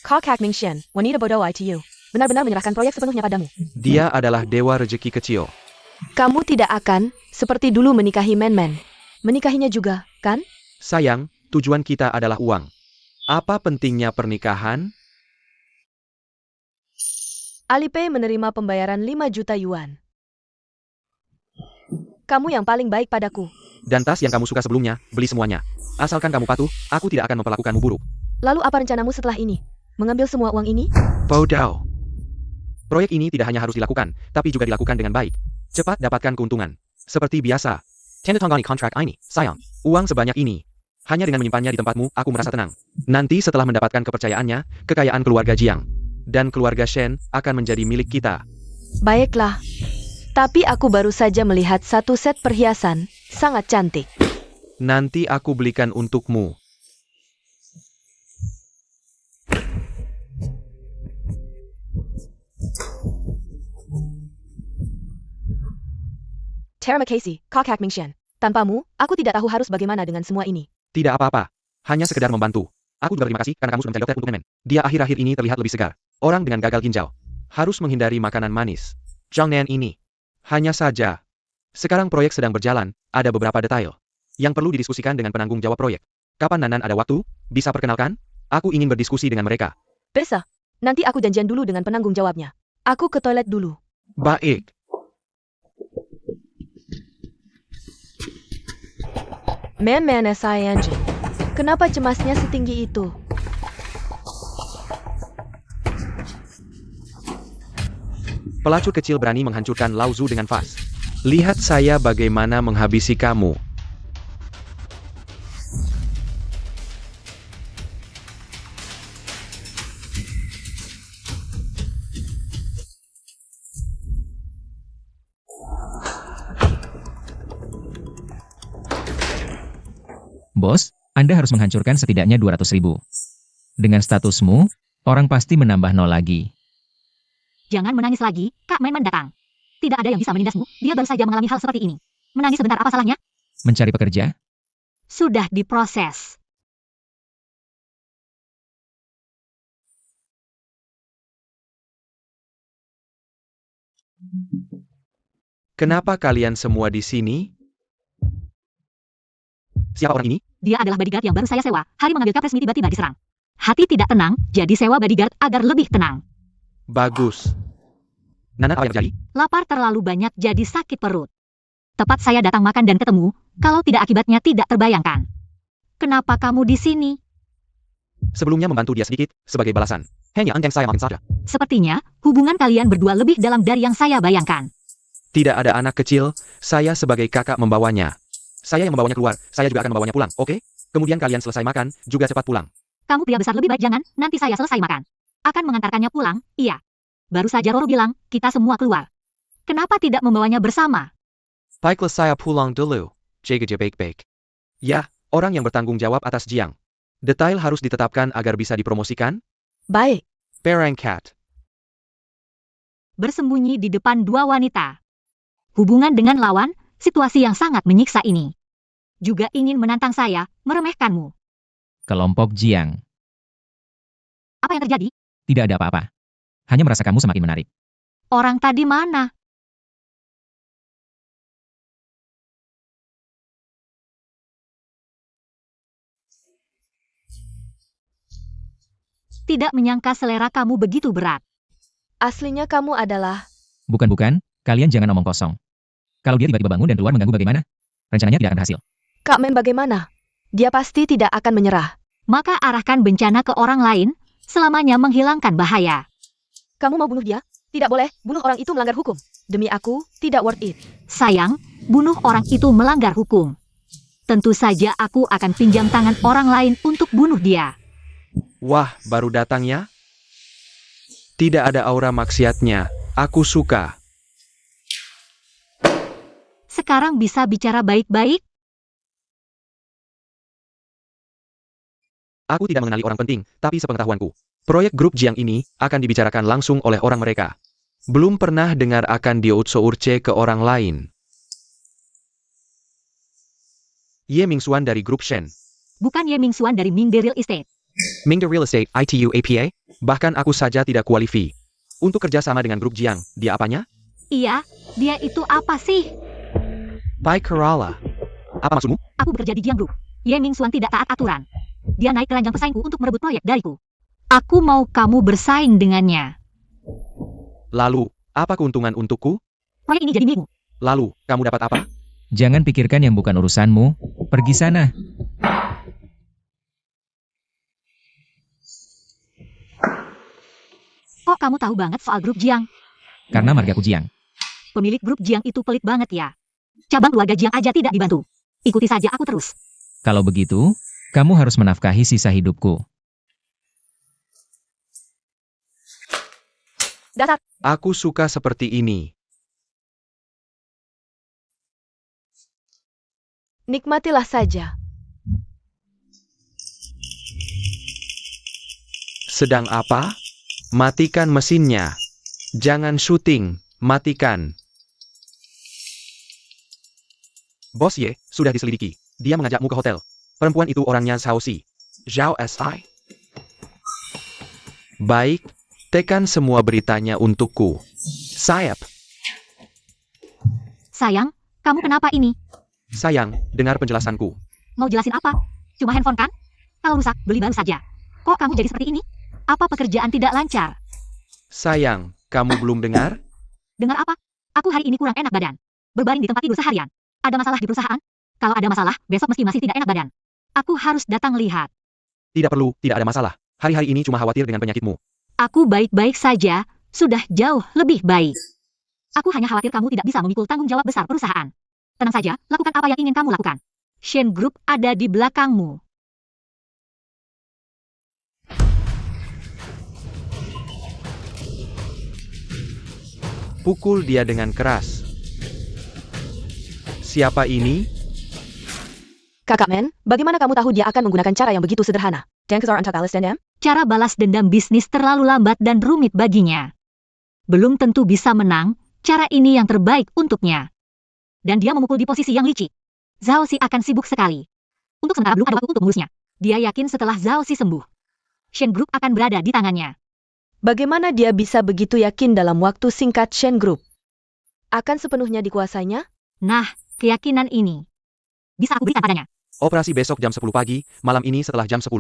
Kakak Ming Xuan, wanita bodoh ITU. Benar-benar menyerahkan proyek sepenuhnya padamu. Dia adalah dewa rezeki kecil. Kamu tidak akan, seperti dulu menikahi Men-Men. Menikahinya juga, kan? Sayang, tujuan kita adalah uang. Apa pentingnya pernikahan? Alipay menerima pembayaran 5 juta yuan. Kamu yang paling baik padaku. Dan tas yang kamu suka sebelumnya, beli semuanya. Asalkan kamu patuh, aku tidak akan memperlakukanmu buruk. Lalu apa rencanamu setelah ini? Mengambil semua uang ini? Bodoh. Proyek ini tidak hanya harus dilakukan, tapi juga dilakukan dengan baik. Cepat dapatkan keuntungan. Seperti biasa. Tanda tangani kontrak ini, sayang. Uang sebanyak ini. Hanya dengan menyimpannya di tempatmu, aku merasa tenang. Nanti setelah mendapatkan kepercayaannya, kekayaan keluarga Jiang dan keluarga Shen akan menjadi milik kita. Baiklah. Tapi aku baru saja melihat satu set perhiasan, sangat cantik. Nanti aku belikan untukmu. Terima kasih, Kakak Ming Xuan. Tanpamu, aku tidak tahu harus bagaimana dengan semua ini. Tidak apa-apa. Hanya sekedar membantu. Aku juga berterima kasih karena kamu sudah mencari dokter untuk Men-Men. Dia akhir-akhir ini terlihat lebih segar. Orang dengan gagal ginjal harus menghindari makanan manis. Jangan ini. Hanya saja. Sekarang proyek sedang berjalan, ada beberapa detail yang perlu didiskusikan dengan penanggung jawab proyek. Kapan Nanan ada waktu? Bisa perkenalkan? Aku ingin berdiskusi dengan mereka. Bisa. Nanti aku janjian dulu dengan penanggung jawabnya. Aku ke toilet dulu. Baik. Men-Men SI Engine. Kenapa cemasnya setinggi itu? Pelacur kecil berani menghancurkan Lao Zu dengan fas. Lihat saya bagaimana menghabisi kamu. Bos, Anda harus menghancurkan setidaknya 200.000. Dengan statusmu, orang pasti menambah 0 lagi. Jangan menangis lagi, Kak Men datang. Tidak ada yang bisa menindasmu, dia baru saja mengalami hal seperti ini. Menangis sebentar apa salahnya? Mencari pekerja? Sudah diproses. Kenapa kalian semua di sini? Siapa orang ini? Dia adalah bodyguard yang baru saya sewa. Hari mengambil kap resmi tiba-tiba diserang. Hati tidak tenang, jadi sewa bodyguard agar lebih tenang. Bagus. Nana, apa yang terjadi? Lapar terlalu banyak jadi sakit perut. Tepat saya datang makan dan ketemu, kalau tidak akibatnya tidak terbayangkan. Kenapa kamu di sini? Sebelumnya membantu dia sedikit, sebagai balasan. Hanya anteng saya makin saja. Sepertinya, hubungan kalian berdua lebih dalam dari yang saya bayangkan. Tidak ada anak kecil, saya sebagai kakak membawanya. Saya yang membawanya keluar, saya juga akan membawanya pulang, oke? Kemudian kalian selesai makan, juga cepat pulang. Kamu pria besar lebih baik jangan, nanti saya selesai makan. Akan mengantarkannya pulang, iya. Baru saja Roro bilang, kita semua keluar. Kenapa tidak membawanya bersama? Baiklah saya pulang dulu. Jaga baik-baik. Ya, orang yang bertanggung jawab atas Jiang. Detail harus ditetapkan agar bisa dipromosikan. Baik. Perangkat. Bersembunyi di depan dua wanita. Hubungan dengan lawan, situasi yang sangat menyiksa ini. Juga ingin menantang saya, meremehkanmu. Kelompok Jiang. Apa yang terjadi? Tidak ada apa-apa. Hanya merasa kamu semakin menarik. Orang tadi mana? Tidak menyangka selera kamu begitu berat. Aslinya kamu adalah... Bukan, kalian jangan omong kosong. Kalau dia tiba-tiba bangun dan keluar mengganggu bagaimana? Rencananya tidak akan berhasil. Kak Men bagaimana? Dia pasti tidak akan menyerah. Maka arahkan bencana ke orang lain, selamanya menghilangkan bahaya. Kamu mau bunuh dia? Tidak boleh, bunuh orang itu melanggar hukum. Demi aku, tidak worth it. Sayang, bunuh orang itu melanggar hukum. Tentu saja aku akan pinjam tangan orang lain untuk bunuh dia. Wah, baru datang ya? Tidak ada aura maksiatnya. Aku suka. Sekarang bisa bicara baik-baik? Aku tidak mengenali orang penting, tapi sepengetahuanku, proyek grup Jiang ini akan dibicarakan langsung oleh orang mereka. Belum pernah dengar akan diutsource ke orang lain. Ye Mingxuan dari grup Shen. Bukan Ye Mingxuan dari Mingde Real Estate. Mingde Real Estate, ITU APA? Bahkan aku saja tidak kualifi. Untuk kerjasama dengan grup Jiang, dia apanya? Iya, dia itu apa sih? Pai Kerala. Apa maksudmu? Aku bekerja di Jiang Group. Ye Mingxuan tidak taat aturan. Dia naik ke ranjang pesaingku untuk merebut proyek dariku. Aku mau kamu bersaing dengannya. Lalu, apa keuntungan untukku? Proyek ini jadi milikmu. Lalu, kamu dapat apa? Jangan pikirkan yang bukan urusanmu. Pergi sana. Kok kamu tahu banget soal grup Jiang? Karena margaku Jiang. Pemilik grup Jiang itu pelit banget ya. Cabang keluarga Jiang aja tidak dibantu. Ikuti saja aku terus. Kalau begitu, kamu harus menafkahi sisa hidupku. Dasar. Aku suka seperti ini. Nikmatilah saja. Sedang apa? Matikan mesinnya. Jangan syuting, matikan. Bos Ye, sudah diselidiki. Dia mengajakmu ke hotel. Perempuan itu orangnya Zhao Si. Zhao Si. Baik, tekan semua beritanya untukku. Sayap. Sayang, kamu kenapa ini? Sayang, dengar penjelasanku. Mau jelasin apa? Cuma handphone kan? Kalau rusak, beli baru saja. Kok kamu jadi seperti ini? Apa pekerjaan tidak lancar? Sayang, kamu belum dengar? Dengar apa? Aku hari ini kurang enak badan. Berbaring di tempat tidur seharian. Ada masalah di perusahaan? Kalau ada masalah, besok mesti masih tidak enak badan. Aku harus datang lihat. Tidak perlu, tidak ada masalah. Hari-hari ini cuma khawatir dengan penyakitmu. Aku baik-baik saja, sudah jauh lebih baik. Aku hanya khawatir kamu tidak bisa memikul tanggung jawab besar perusahaan. Tenang saja, lakukan apa yang ingin kamu lakukan. Shen Group ada di belakangmu. Pukul dia dengan keras. Siapa ini? Kakak Men, bagaimana kamu tahu dia akan menggunakan cara yang begitu sederhana? Dankazar untuk balas dendam? Cara balas dendam bisnis terlalu lambat dan rumit baginya. Belum tentu bisa menang, cara ini yang terbaik untuknya. Dan dia memukul di posisi yang licik. Zhao Si akan sibuk sekali. Untuk sementara belum ada waktu untuk mengurusnya. Dia yakin setelah Zhao Si sembuh, Shen Group akan berada di tangannya. Bagaimana dia bisa begitu yakin dalam waktu singkat Shen Group? Akan sepenuhnya dikuasainya? Nah, keyakinan ini bisa aku berikan padanya. Operasi besok jam 10 pagi, malam ini setelah jam 10.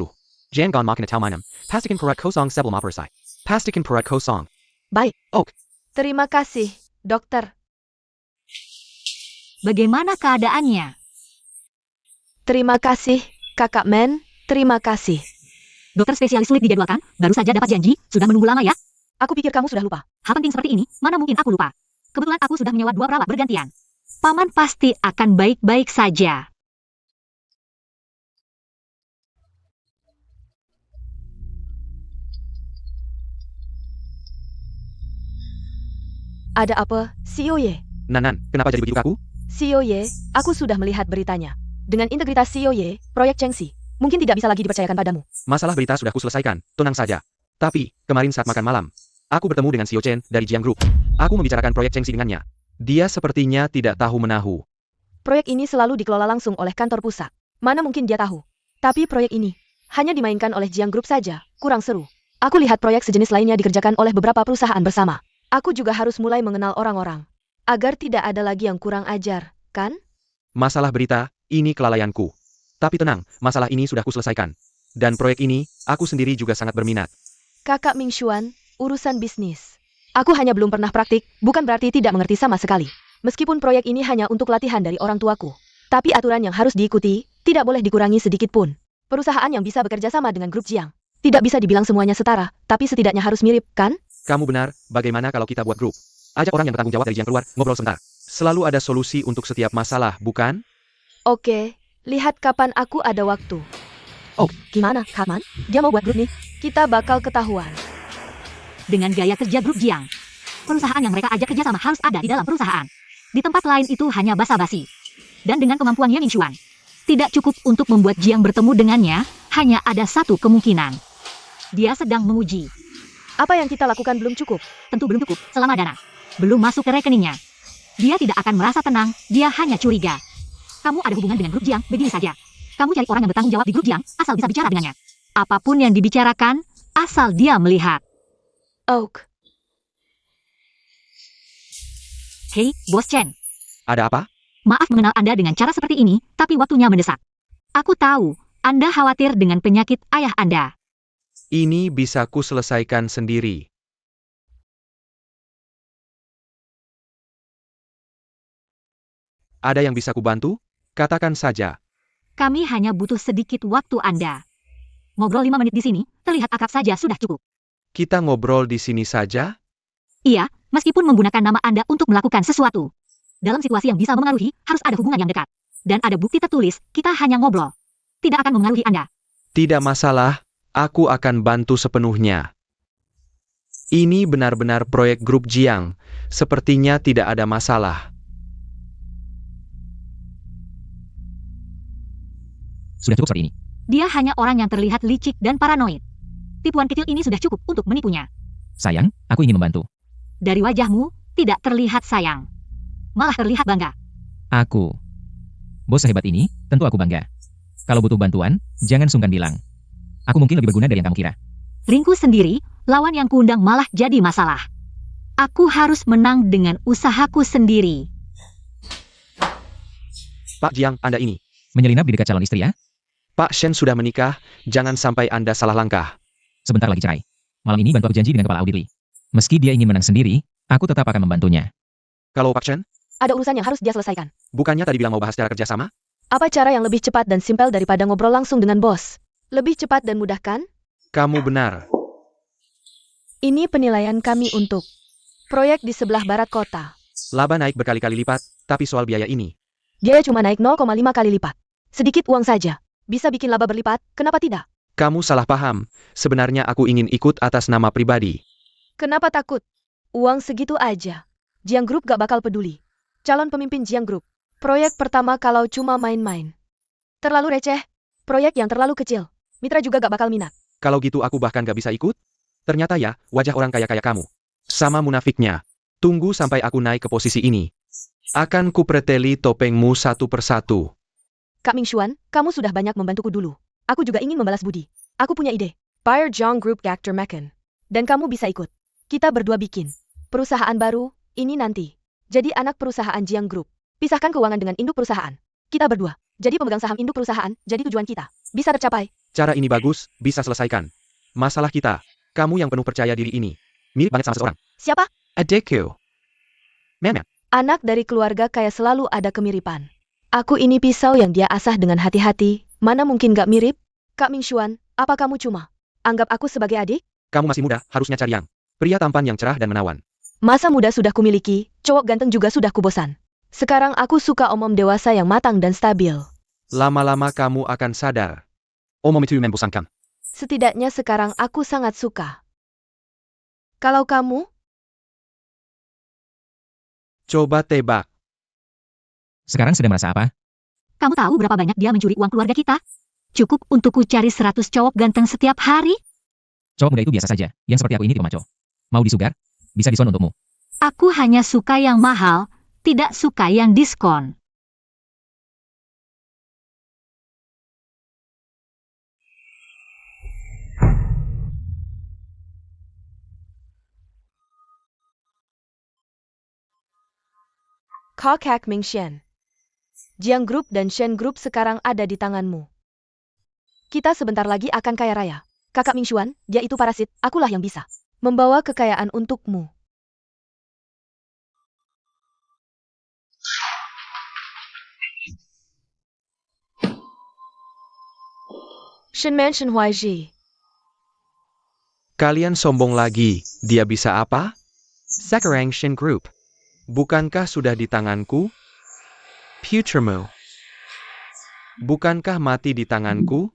Jangan makan tau minum. Pastikan perat kosong sebelum operasi. Pastikan perat kosong. Baik. Ok. Terima kasih, dokter. Bagaimana keadaannya? Terima kasih, Kakak Men. Terima kasih. Dokter spesialis sulit dijadwalkan, baru saja dapat janji, sudah menunggu lama ya? Aku pikir kamu sudah lupa. Hal penting seperti ini, mana mungkin aku lupa. Kebetulan aku sudah menyewa 2 perawat bergantian. Paman pasti akan baik-baik saja. Ada apa, CEO Ye? Nanan, kenapa jadi begitu kaku? CEO Ye, aku sudah melihat beritanya. Dengan integritas CEO Ye, proyek Chengxi mungkin tidak bisa lagi dipercayakan padamu. Masalah berita sudah kuselesaikan, tenang saja. Tapi, kemarin saat makan malam, aku bertemu dengan Xiao Chen dari Jiang Group. Aku membicarakan proyek Chengxi dengannya. Dia sepertinya tidak tahu menahu. Proyek ini selalu dikelola langsung oleh kantor pusat. Mana mungkin dia tahu? Tapi proyek ini hanya dimainkan oleh Jiang Group saja, kurang seru. Aku lihat proyek sejenis lainnya dikerjakan oleh beberapa perusahaan bersama. Aku juga harus mulai mengenal orang-orang, agar tidak ada lagi yang kurang ajar, kan? Masalah berita, ini kelalaianku. Tapi tenang, masalah ini sudah kuselesaikan. Dan proyek ini, aku sendiri juga sangat berminat. Kakak Mingxuan, urusan bisnis. Aku hanya belum pernah praktik, bukan berarti tidak mengerti sama sekali. Meskipun proyek ini hanya untuk latihan dari orang tuaku. Tapi aturan yang harus diikuti, tidak boleh dikurangi sedikit pun. Perusahaan yang bisa bekerja sama dengan grup Jiang. Tidak bisa dibilang semuanya setara, tapi setidaknya harus mirip, kan? Kamu benar, bagaimana kalau kita buat grup? Ajak orang yang bertanggung jawab dari Jiang keluar, ngobrol sebentar. Selalu ada solusi untuk setiap masalah, bukan? Oke, lihat kapan aku ada waktu. Oh, gimana, Kaman? Dia mau buat grup nih. Kita bakal ketahuan. Dengan gaya kerja grup Jiang, perusahaan yang mereka ajak kerja sama harus ada di dalam perusahaan. Di tempat lain itu hanya basa-basi. Dan dengan kemampuan Yang Mingxuan, tidak cukup untuk membuat Jiang bertemu dengannya, hanya ada satu kemungkinan. Dia sedang menguji. Apa yang kita lakukan belum cukup? Tentu belum cukup selama dana belum masuk ke rekeningnya. Dia tidak akan merasa tenang, dia hanya curiga. Kamu ada hubungan dengan grup Jiang, begini saja. Kamu cari orang yang bertanggung jawab di grup Jiang, asal bisa bicara dengannya. Apapun yang dibicarakan, asal dia melihat. Oak. Hei, Bos Chen. Ada apa? Maaf mengenal Anda dengan cara seperti ini, tapi waktunya mendesak. Aku tahu, Anda khawatir dengan penyakit ayah Anda. Ini bisa ku selesaikan sendiri. Ada yang bisa kubantu? Katakan saja. Kami hanya butuh sedikit waktu Anda. Ngobrol 5 menit di sini, terlihat akrab saja sudah cukup. Kita ngobrol di sini saja? Iya, meskipun menggunakan nama Anda untuk melakukan sesuatu. Dalam situasi yang bisa memengaruhi, harus ada hubungan yang dekat. Dan ada bukti tertulis, kita hanya ngobrol. Tidak akan memengaruhi Anda. Tidak masalah, aku akan bantu sepenuhnya. Ini benar-benar proyek grup Jiang. Sepertinya tidak ada masalah. Sudah cukup seperti ini. Dia hanya orang yang terlihat licik dan paranoid. Tipuan kecil ini sudah cukup untuk menipunya. Sayang, aku ingin membantu. Dari wajahmu, tidak terlihat sayang. Malah terlihat bangga. Aku. Bos sehebat ini, tentu aku bangga. Kalau butuh bantuan, jangan sungkan bilang. Aku mungkin lebih berguna dari yang kamu kira. Ringku sendiri, lawan yang kuundang malah jadi masalah. Aku harus menang dengan usahaku sendiri. Pak Jiang, Anda ini. Menyelinap di dekat calon istri ya? Pak Shen sudah menikah, jangan sampai Anda salah langkah. Sebentar lagi cerai. Malam ini bantu aku janji dengan kepala audit Li. Meski dia ingin menang sendiri, aku tetap akan membantunya. Kalau Pak Shen, Ada urusan yang harus dia selesaikan. bukannya tadi bilang mau bahas cara kerjasama? Apa cara yang lebih cepat dan simpel daripada ngobrol langsung dengan bos? Lebih cepat dan mudah kan? Kamu benar. Ini penilaian kami untuk proyek di sebelah barat kota. Laba naik berkali-kali lipat, tapi soal biaya ini. Biaya cuma naik 0,5 kali lipat. Sedikit uang saja. Bisa bikin laba berlipat, kenapa tidak? Kamu salah paham, sebenarnya aku ingin ikut atas nama pribadi. Kenapa takut? Uang segitu aja. Jiang Group gak bakal peduli. Calon pemimpin Jiang Group. Proyek pertama kalau cuma main-main. Terlalu receh. Proyek yang terlalu kecil. Mitra juga gak bakal minat. Kalau gitu aku bahkan gak bisa ikut? Ternyata ya, wajah orang kaya-kaya kamu. Sama munafiknya. Tunggu sampai aku naik ke posisi ini. Akan kupreteli topengmu satu persatu. Kak Mingxuan, kamu sudah banyak membantuku dulu. Aku juga ingin membalas budi. Aku punya ide. Fire Jiang Group Actor Mechan. Dan kamu bisa ikut. Kita berdua bikin perusahaan baru, ini nanti. Jadi anak perusahaan Jiang Group. Pisahkan keuangan dengan induk perusahaan. Kita berdua. Jadi pemegang saham induk perusahaan, jadi tujuan kita. Bisa tercapai. Cara ini bagus, bisa selesaikan. Masalah kita, kamu yang penuh percaya diri ini. Mirip banget sama seseorang. Siapa? Adekyo. Meme. Anak dari keluarga kaya selalu ada kemiripan. Aku ini pisau yang dia asah dengan hati-hati. Mana mungkin gak mirip? Kak Mingxuan, apa kamu cuma anggap aku sebagai adik? Kamu masih muda, harusnya cari yang pria tampan yang cerah dan menawan. Masa muda sudah kumiliki, cowok ganteng juga sudah kubosan. Sekarang aku suka om-om dewasa yang matang dan stabil. Lama-lama kamu akan sadar. Omom itu membosankan. Setidaknya sekarang aku sangat suka. Kalau kamu? Coba tebak. Sekarang sedang merasa apa? Kamu tahu berapa banyak dia mencuri uang keluarga kita? Cukup untukku cari 100 cowok ganteng setiap hari? Cowok muda itu biasa saja. Yang seperti aku ini tipe maco. Mau disugar? Bisa diskon untukmu. Aku hanya suka yang mahal, tidak suka yang diskon. Kak Mingxian. Jiang Group dan Shen Group sekarang ada di tanganmu. Kita sebentar lagi akan kaya raya. Kakak Mingxuan, dia itu parasit, akulah yang bisa membawa kekayaan untukmu. Shenmen Shenhuaiji. Kalian sombong lagi, dia bisa apa? Sekarang Shin Group. Bukankah sudah di tanganku? Futuremu. Bukankah mati di tanganku?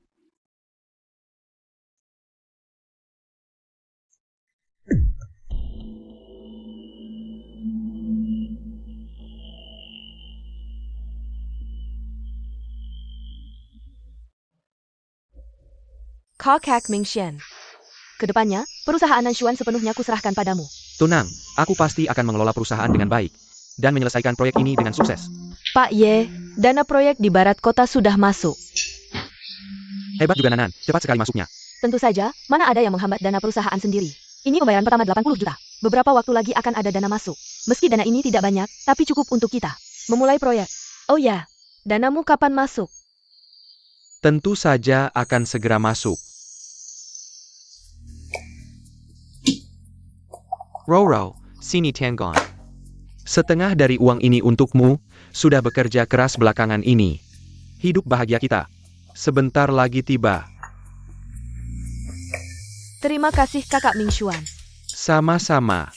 Kakak Mingxian. Kedepannya, perusahaan Nanshuan sepenuhnya kuserahkan padamu. Tenang, aku pasti akan mengelola perusahaan dengan baik. Dan menyelesaikan proyek ini dengan sukses. Pak Ye, dana proyek di barat kota sudah masuk. Hebat juga Nanan, cepat sekali masuknya. Tentu saja, mana ada yang menghambat dana perusahaan sendiri. Ini pembayaran pertama 80 juta. Beberapa waktu lagi akan ada dana masuk. Meski dana ini tidak banyak, tapi cukup untuk kita memulai proyek. Oh ya, danamu kapan masuk? Tentu saja akan segera masuk. Roro, sini Tianggon. Setengah dari uang ini untukmu, sudah bekerja keras belakangan ini. Hidup bahagia kita. Sebentar lagi tiba. Terima kasih kakak Mingxuan. Sama-sama.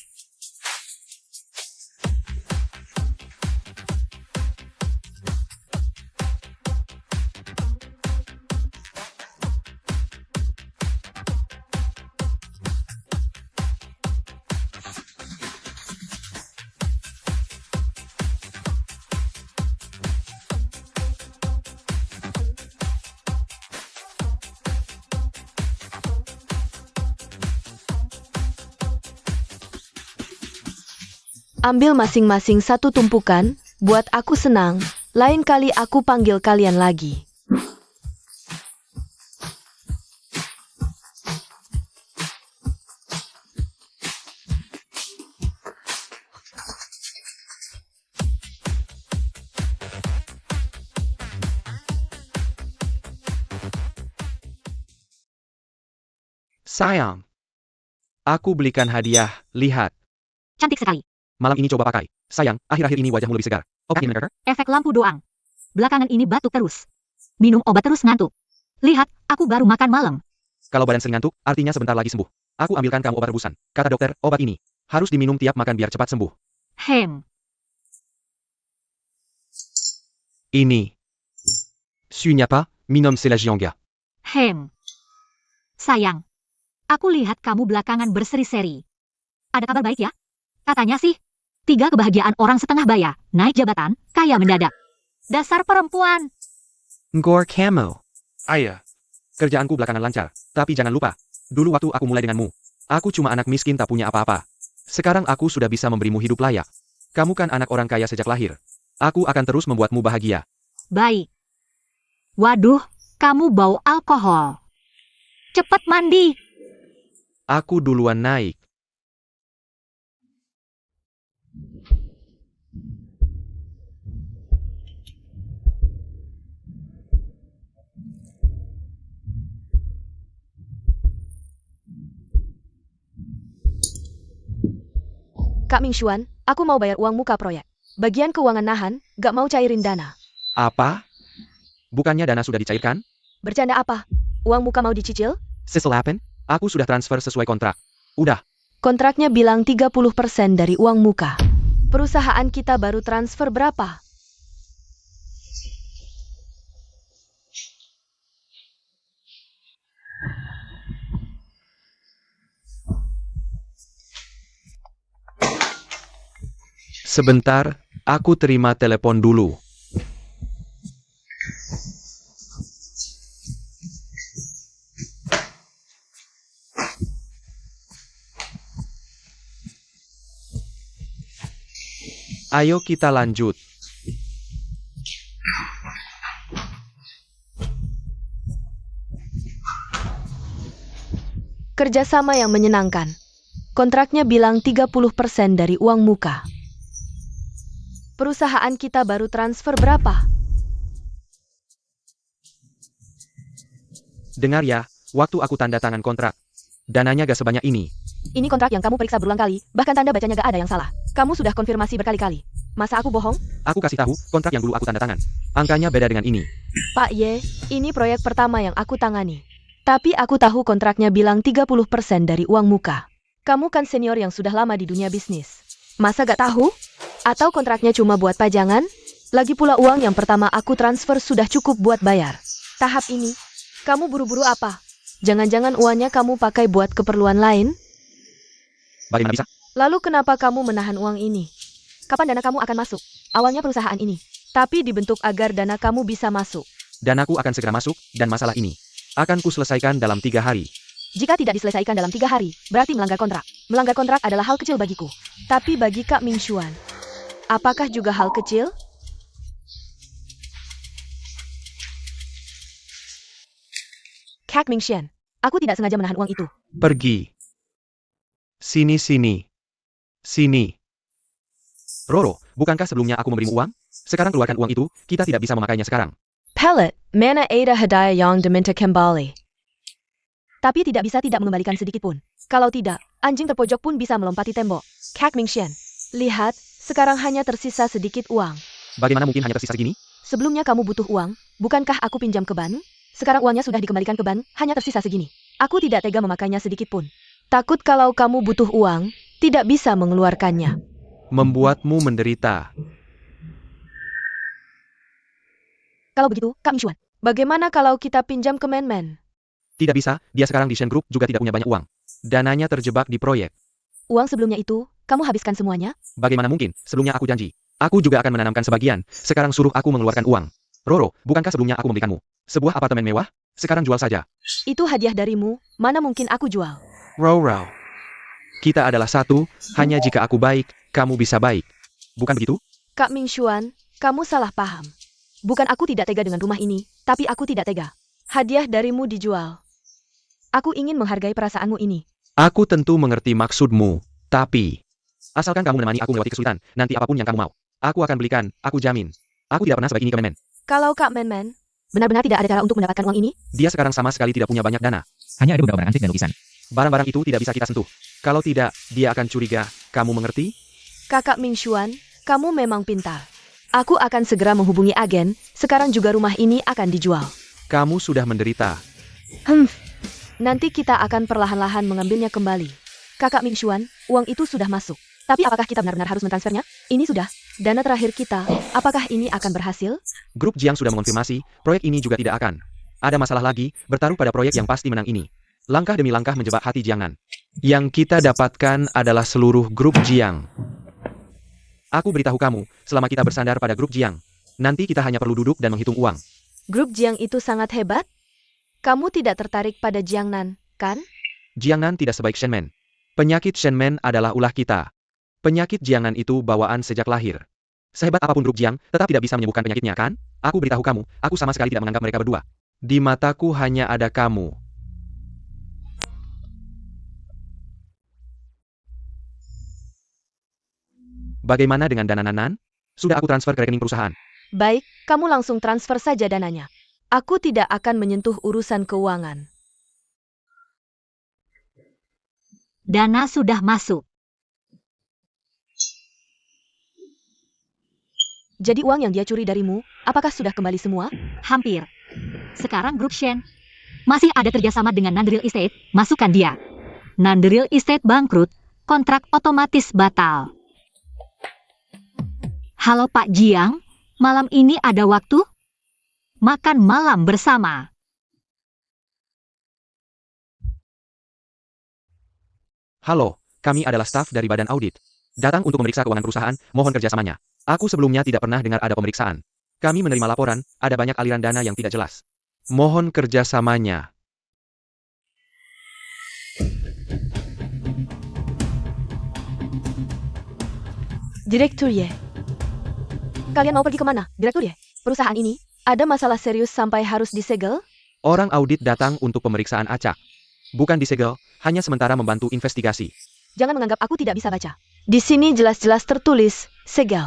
Ambil masing-masing satu tumpukan, buat aku senang, lain kali aku panggil kalian lagi. Sayang. Aku belikan hadiah, lihat. Cantik sekali. Malam ini coba pakai. Sayang, akhir-akhir ini wajahmu lebih segar. Obat ini, Efek lampu doang. Belakangan ini batuk terus. Minum obat terus ngantuk. Lihat, aku baru makan malam. Kalau badan sering ngantuk, artinya sebentar lagi sembuh. Aku ambilkan kamu obat rebusan. Kata dokter, obat ini harus diminum tiap makan biar cepat sembuh. Ini. Sunyapa, minum selajiongga. Sayang. Aku lihat kamu belakangan berseri-seri. Ada kabar baik ya? Katanya sih, 3 kebahagiaan orang setengah baya, naik jabatan, kaya mendadak. Dasar perempuan. Ngor kamu. Ayah. Kerjaanku belakangan lancar, tapi jangan lupa. Dulu waktu aku mulai denganmu, aku cuma anak miskin tak punya apa-apa. Sekarang aku sudah bisa memberimu hidup layak. Kamu kan anak orang kaya sejak lahir. Aku akan terus membuatmu bahagia. Baik. Waduh, kamu bau alkohol. Cepat mandi. Aku duluan naik. Kak Mingxuan, aku mau bayar uang muka proyek. Bagian keuangan nahan, gak mau cairin dana. Apa? Bukannya dana sudah dicairkan? Bercanda apa? Uang muka mau dicicil? Seselapen? Aku sudah transfer sesuai kontrak. Udah. Kontraknya bilang 30% dari uang muka. Perusahaan kita baru transfer berapa? Sebentar, aku terima telepon dulu. Ayo kita lanjut. Kerjasama yang menyenangkan. Kontraknya bilang 30% dari uang muka. Perusahaan kita baru transfer berapa? Dengar ya, Waktu aku tanda tangan kontrak, dananya gak sebanyak ini. Ini kontrak yang kamu periksa berulang kali, bahkan tanda bacanya gak ada yang salah. Kamu sudah konfirmasi berkali-kali. Masa aku bohong? Aku kasih tahu, kontrak yang dulu aku tanda tangan. Angkanya beda dengan ini. Pak Ye, ini proyek pertama yang aku tangani. Tapi aku tahu kontraknya bilang 30% dari uang muka. Kamu kan senior yang sudah lama di dunia bisnis. Masa gak tahu? Atau kontraknya cuma buat pajangan? Lagi pula uang yang pertama aku transfer sudah cukup buat bayar. Tahap ini, kamu buru-buru apa? Jangan-jangan uangnya kamu pakai buat keperluan lain? Bagaimana bisa? Lalu kenapa kamu menahan uang ini? Kapan dana kamu akan masuk? Awalnya perusahaan ini, tapi dibentuk agar dana kamu bisa masuk. Danaku akan segera masuk, dan masalah ini akan kuselesaikan dalam 3 hari. Jika tidak diselesaikan dalam 3 hari, berarti melanggar kontrak. Melanggar kontrak adalah hal kecil bagiku. Tapi bagi Kak Mingxuan, apakah juga hal kecil? Kak Mingxian, aku tidak sengaja menahan uang itu. Pergi. Sini. Roro, bukankah sebelumnya aku memberimu uang? Sekarang keluarkan uang itu, kita tidak bisa memakainya sekarang. Pellet, mana ada hadiah yang diminta kembali. Tapi tidak bisa tidak mengembalikan sedikit pun. Kalau tidak, anjing terpojok pun bisa melompati tembok. Kak Mingxian, lihat, sekarang hanya tersisa sedikit uang. Bagaimana mungkin hanya tersisa segini? Sebelumnya kamu butuh uang, bukankah aku pinjam ke ban? Sekarang uangnya sudah dikembalikan ke ban, hanya tersisa segini. Aku tidak tega memakainya sedikit pun. Takut kalau kamu butuh uang, tidak bisa mengeluarkannya. Membuatmu menderita. Kalau begitu, Kak Mingxuan, bagaimana kalau kita pinjam ke Men-Men? Tidak bisa, dia sekarang di Shen Group juga tidak punya banyak uang. Dananya terjebak di proyek. Uang sebelumnya itu, kamu habiskan semuanya? Bagaimana mungkin? Sebelumnya aku janji. Aku juga akan menanamkan sebagian, sekarang suruh aku mengeluarkan uang. Roro, bukankah sebelumnya aku memberikanmu sebuah apartemen mewah? Sekarang jual saja. Itu hadiah darimu, mana mungkin aku jual? Roro. Kita adalah satu, hanya jika aku baik, kamu bisa baik. Bukan begitu? Kak Mingxuan, kamu salah paham. Bukan aku tidak tega dengan rumah ini, tapi aku tidak tega. Hadiah darimu dijual. Aku ingin menghargai perasaanmu ini. Aku tentu mengerti maksudmu, tapi asalkan kamu menemani aku melewati kesulitan, nanti apapun yang kamu mau, aku akan belikan, aku jamin. Aku tidak pernah sebaik ini ke Men-Men. Kalau Kak Men-Men, benar-benar tidak ada cara untuk mendapatkan uang ini? Dia sekarang sama sekali tidak punya banyak dana. Hanya ada beberapa barang antik dan lukisan. Barang-barang itu tidak bisa kita sentuh. Kalau tidak, dia akan curiga. Kamu mengerti? Kakak Mingxuan, kamu memang pintar. Aku akan segera menghubungi agen, sekarang juga rumah ini akan dijual. Kamu sudah menderita. Nanti kita akan perlahan-lahan mengambilnya kembali. Kakak Mingxuan, uang itu sudah masuk. Tapi apakah kita benar-benar harus mentransfernya? Ini sudah dana terakhir kita. Apakah ini akan berhasil? Grup Jiang sudah mengonfirmasi, proyek ini juga tidak akan. Ada masalah lagi, bertaruh pada proyek yang pasti menang ini. Langkah demi langkah menjebak hati Jiangan. Yang kita dapatkan adalah seluruh grup Jiang. Aku beritahu kamu, selama kita bersandar pada grup Jiang, nanti kita hanya perlu duduk dan menghitung uang. Grup Jiang itu sangat hebat? Kamu tidak tertarik pada Jiangnan, kan? Jiangnan tidak sebaik Shenmen. Penyakit Shenmen adalah ulah kita. Penyakit Jiangnan itu bawaan sejak lahir. Sehebat apapun grup Jiang, tetap tidak bisa menyembuhkan penyakitnya, kan? Aku beritahu kamu, aku sama sekali tidak menganggap mereka berdua. Di mataku hanya ada kamu. Bagaimana dengan dana Nanan? Sudah aku transfer ke rekening perusahaan. Baik, kamu langsung transfer saja dananya. Aku tidak akan menyentuh urusan keuangan. Dana sudah masuk. Jadi uang yang dia curi darimu, apakah sudah kembali semua? Hampir. Sekarang grup Shen masih ada kerjasama dengan Nandril Estate, masukkan dia. Nandril Estate bangkrut, kontrak otomatis batal. Halo Pak Jiang, malam ini ada waktu? Makan malam bersama. Halo, kami adalah staf dari Badan Audit. Datang untuk memeriksa keuangan perusahaan, mohon kerjasamanya. Aku sebelumnya tidak pernah dengar ada pemeriksaan. Kami menerima laporan, ada banyak aliran dana yang tidak jelas. Mohon kerjasamanya. Direktur Ye. Kalian mau pergi kemana, Direktur Ye? Perusahaan ini, ada masalah serius sampai harus disegel? Orang audit datang untuk pemeriksaan acak. Bukan disegel, hanya sementara membantu investigasi. Jangan menganggap aku tidak bisa baca. Di sini jelas-jelas tertulis, segel.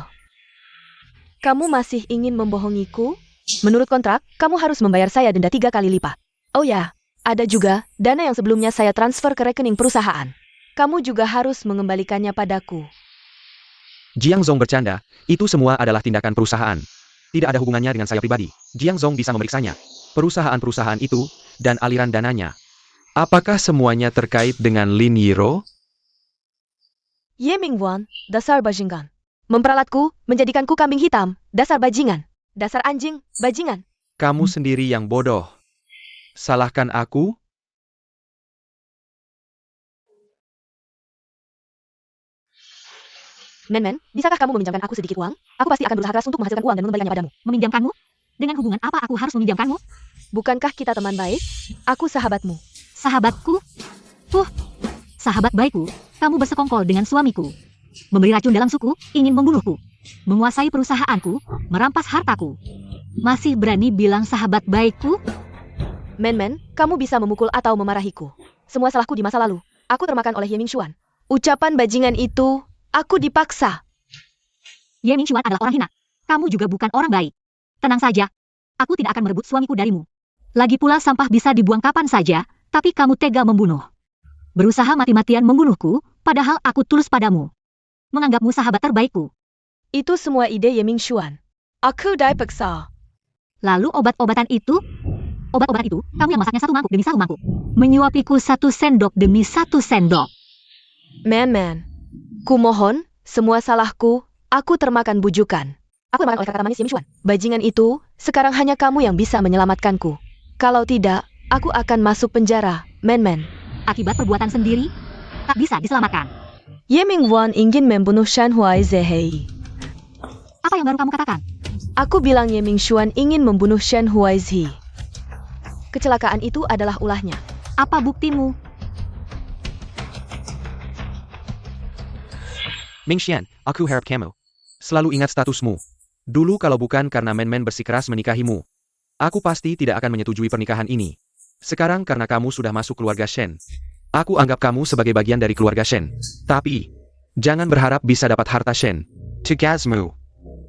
Kamu masih ingin membohongiku? Menurut kontrak, kamu harus membayar saya denda 3 kali lipat. Oh ya, Ada juga dana yang sebelumnya saya transfer ke rekening perusahaan. Kamu juga harus mengembalikannya padaku. Jiang Zong bercanda, itu semua adalah tindakan perusahaan. Tidak ada hubungannya dengan saya pribadi. Jiang Zong bisa memeriksanya. Perusahaan-perusahaan itu, dan aliran dananya. Apakah semuanya terkait dengan Lin Yiro? Ye Mingguan, dasar bajingan. Memperalatku, menjadikanku kambing hitam, dasar bajingan. Dasar anjing, bajingan. Kamu sendiri yang bodoh. Salahkan aku? Men, bisakah kamu meminjamkan aku sedikit uang? Aku pasti akan berusaha keras untuk menghasilkan uang dan mengembalikannya padamu. Meminjamkanmu? Dengan hubungan apa aku harus meminjamkanmu? Bukankah kita teman baik? Aku sahabatmu. Sahabatku? Sahabat baikku, kamu bersekongkol dengan suamiku. Memberi racun dalam suku, ingin membunuhku. Menguasai perusahaanku, merampas hartaku. Masih berani bilang sahabat baikku? Men, kamu bisa memukul atau memarahiku. Semua salahku di masa lalu. Aku termakan oleh Ye Mingxuan. Ucapan bajingan itu, aku dipaksa. Ye Mingxuan adalah orang hina. Kamu juga bukan orang baik. Tenang saja. Aku tidak akan merebut suamiku darimu. Lagi pula sampah bisa dibuang kapan saja, tapi kamu tega membunuh. Berusaha mati-matian membunuhku, padahal aku tulus padamu. Menganggapmu sahabat terbaikku. Itu semua ide Ye Mingxuan. Aku dipaksa. Lalu obat-obatan itu? Obat-obatan itu, kamu yang masaknya satu mangkuk demi satu mangkuk. Menyuapiku 1 sendok demi 1 sendok. Men. Kumohon, semua salahku, aku termakan bujukan. Aku termakan oleh kata manis Ye Mingxuan. Bajingan itu, sekarang hanya kamu yang bisa menyelamatkanku. Kalau tidak, aku akan masuk penjara, men. Akibat perbuatan sendiri, tak bisa diselamatkan. Ye Mingguan ingin membunuh Shan Huai Zehei. Apa yang baru kamu katakan? Aku bilang Ye Mingxuan ingin membunuh Shan Huaizhi. Kecelakaan itu adalah ulahnya. Apa buktimu? Mingxian, aku harap kamu selalu ingat statusmu. Dulu kalau bukan karena Men bersikeras menikahimu, aku pasti tidak akan menyetujui pernikahan ini. Sekarang karena kamu sudah masuk keluarga Shen, aku anggap kamu sebagai bagian dari keluarga Shen. Tapi, jangan berharap bisa dapat harta Shen. Tugasmu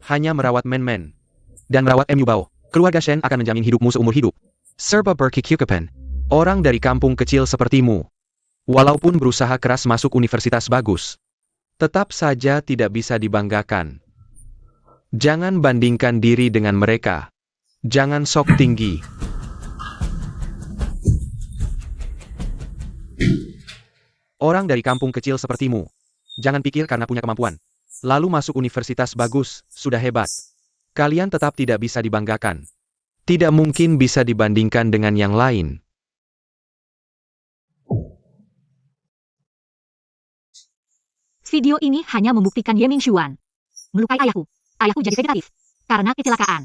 hanya merawat Men dan merawat Mu Bao. Keluarga Shen akan menjamin hidupmu seumur hidup. Serba berkikukupan. Orang dari kampung kecil sepertimu, walaupun berusaha keras masuk universitas bagus, tetap saja tidak bisa dibanggakan. Jangan bandingkan diri dengan mereka. Jangan sok tinggi. Orang dari kampung kecil sepertimu, jangan pikir karena punya kemampuan, lalu masuk universitas bagus, sudah hebat. Kalian tetap tidak bisa dibanggakan. Tidak mungkin bisa dibandingkan dengan yang lain. Video ini hanya membuktikan Ye Mingxuan melukai ayahku. Ayahku jadi vegetatif karena kecelakaan.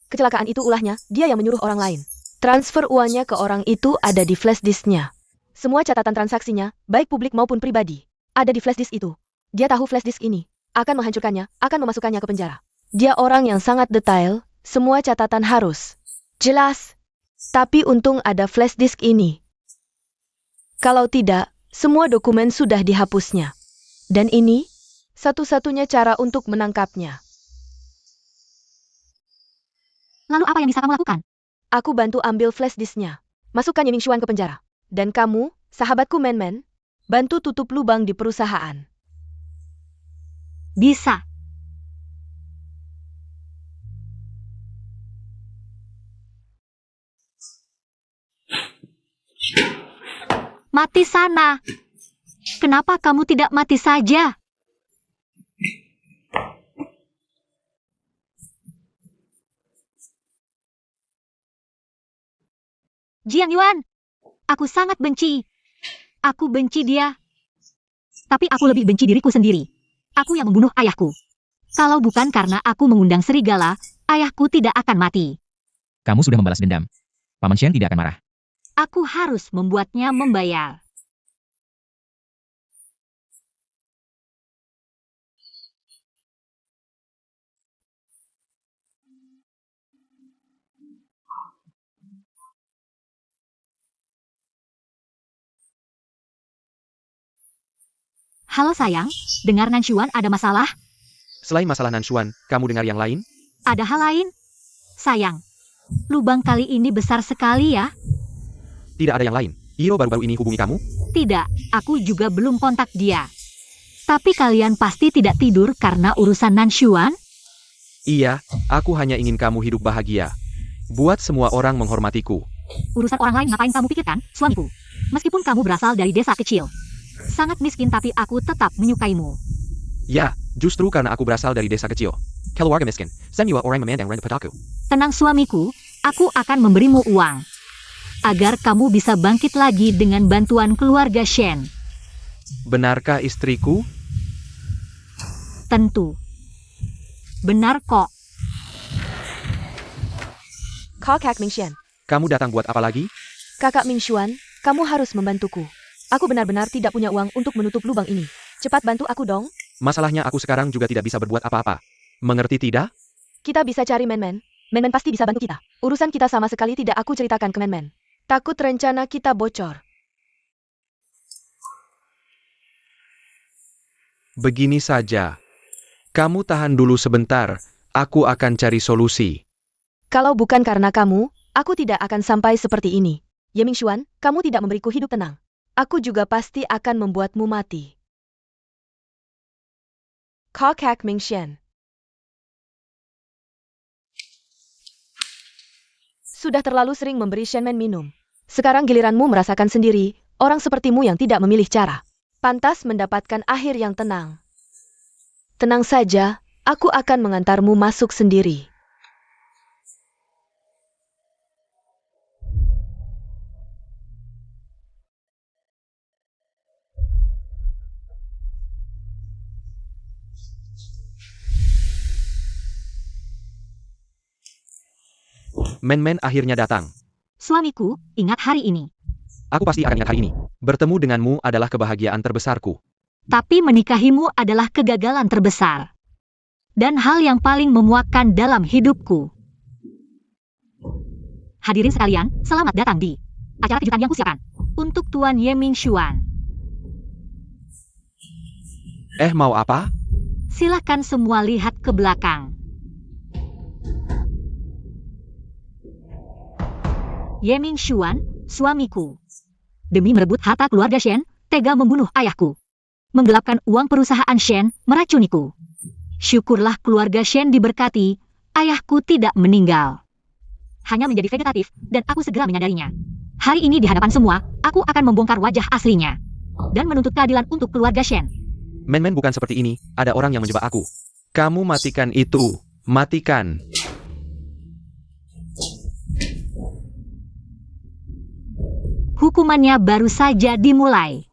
Kecelakaan itu ulahnya, dia yang menyuruh orang lain. Transfer uangnya ke orang itu ada di flash disknya. Semua catatan transaksinya, baik publik maupun pribadi, ada di flash disk itu. Dia tahu flash disk ini akan menghancurkannya, akan memasukkannya ke penjara. Dia orang yang sangat detail, semua catatan harus jelas. Tapi untung ada flash disk ini. Kalau tidak, semua dokumen sudah dihapusnya. Dan ini satu-satunya cara untuk menangkapnya. Lalu apa yang bisa kamu lakukan? Aku bantu ambil flash disknya. Masukkan Ye Mingxuan ke penjara. Dan kamu, sahabatku Men, bantu tutup lubang di perusahaan. Bisa. Mati sana. Kenapa kamu tidak mati saja? Jiang Yuan, aku sangat benci. Aku benci dia. Tapi aku lebih benci diriku sendiri. Aku yang membunuh ayahku. Kalau bukan karena aku mengundang serigala, ayahku tidak akan mati. Kamu sudah membalas dendam. Paman Shen tidak akan marah. Aku harus membuatnya membayar. Halo sayang, dengar Nanshuan ada masalah? Selain masalah Nanshuan, kamu dengar yang lain? Ada hal lain? Sayang, lubang kali ini besar sekali ya. Tidak ada yang lain. Iro baru-baru ini hubungi kamu? Tidak, aku juga belum kontak dia. Tapi kalian pasti tidak tidur karena urusan Nanshuan? Iya, aku hanya ingin kamu hidup bahagia. Buat semua orang menghormatiku. Urusan orang lain ngapain kamu pikirkan, suamiku? Meskipun kamu berasal dari desa kecil. Sangat miskin tapi aku tetap menyukaimu. Ya, justru karena aku berasal dari desa kecil. Keluarga miskin, semua orang memandang rendah padaku. Tenang suamiku, aku akan memberimu uang. Agar kamu bisa bangkit lagi dengan bantuan keluarga Shen. Benarkah istriku? Tentu. Benar kok. Kakak Mingshan. Kamu datang buat apa lagi? Kakak Mingshuan, kamu harus membantuku. Aku benar-benar tidak punya uang untuk menutup lubang ini. Cepat bantu aku dong. Masalahnya aku sekarang juga tidak bisa berbuat apa-apa. Mengerti tidak? Kita bisa cari Men-Men. Men-Men pasti bisa bantu kita. Urusan kita sama sekali tidak aku ceritakan ke Men-Men. Takut rencana kita bocor. Begini saja. Kamu tahan dulu sebentar. Aku akan cari solusi. Kalau bukan karena kamu, aku tidak akan sampai seperti ini. Ye Mingshuan, kamu tidak memberiku hidup tenang. Aku juga pasti akan membuatmu mati. Kakak Mingshan. Sudah terlalu sering memberi Shenmen minum. Sekarang giliranmu merasakan sendiri, orang sepertimu yang tidak memilih cara. Pantas mendapatkan akhir yang tenang. Tenang saja, aku akan mengantarmu masuk sendiri. Men-men akhirnya datang. Suamiku, ingat hari ini. Aku pasti akan ingat hari ini. Bertemu denganmu adalah kebahagiaan terbesarku. Tapi menikahimu adalah kegagalan terbesar. Dan hal yang paling memuakkan dalam hidupku. Hadirin sekalian, selamat datang di acara kejutan yang kusiapkan. Untuk Tuan Ye Mingshuan. Mau apa? Silakan semua lihat ke belakang. Ye Mingshuan, suamiku. Demi merebut harta keluarga Shen, tega membunuh ayahku. Menggelapkan uang perusahaan Shen, meracuniku. Syukurlah keluarga Shen diberkati, ayahku tidak meninggal. Hanya menjadi vegetatif, dan aku segera menyadarinya. Hari ini di hadapan semua, aku akan membongkar wajah aslinya. Dan menuntut keadilan untuk keluarga Shen. Men-men bukan seperti ini, ada orang yang menjebak aku. Kamu matikan itu. Matikan. Hukumannya baru saja dimulai.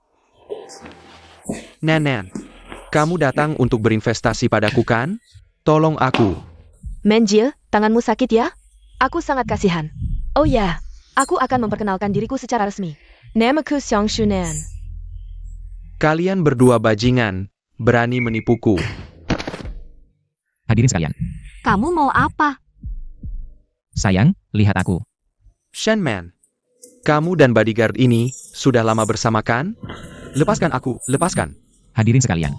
Nenek, kamu datang untuk berinvestasi padaku kan? Tolong aku. Menjil, tanganmu sakit ya? Aku sangat kasihan. Oh ya, aku akan memperkenalkan diriku secara resmi. Namaku Xiang Shunan. Kalian berdua bajingan, berani menipuku. Hadirin sekalian. Kamu mau apa? Sayang, lihat aku. Shenman, kamu dan bodyguard ini sudah lama bersama kan? Lepaskan aku, lepaskan. Hadirin sekalian.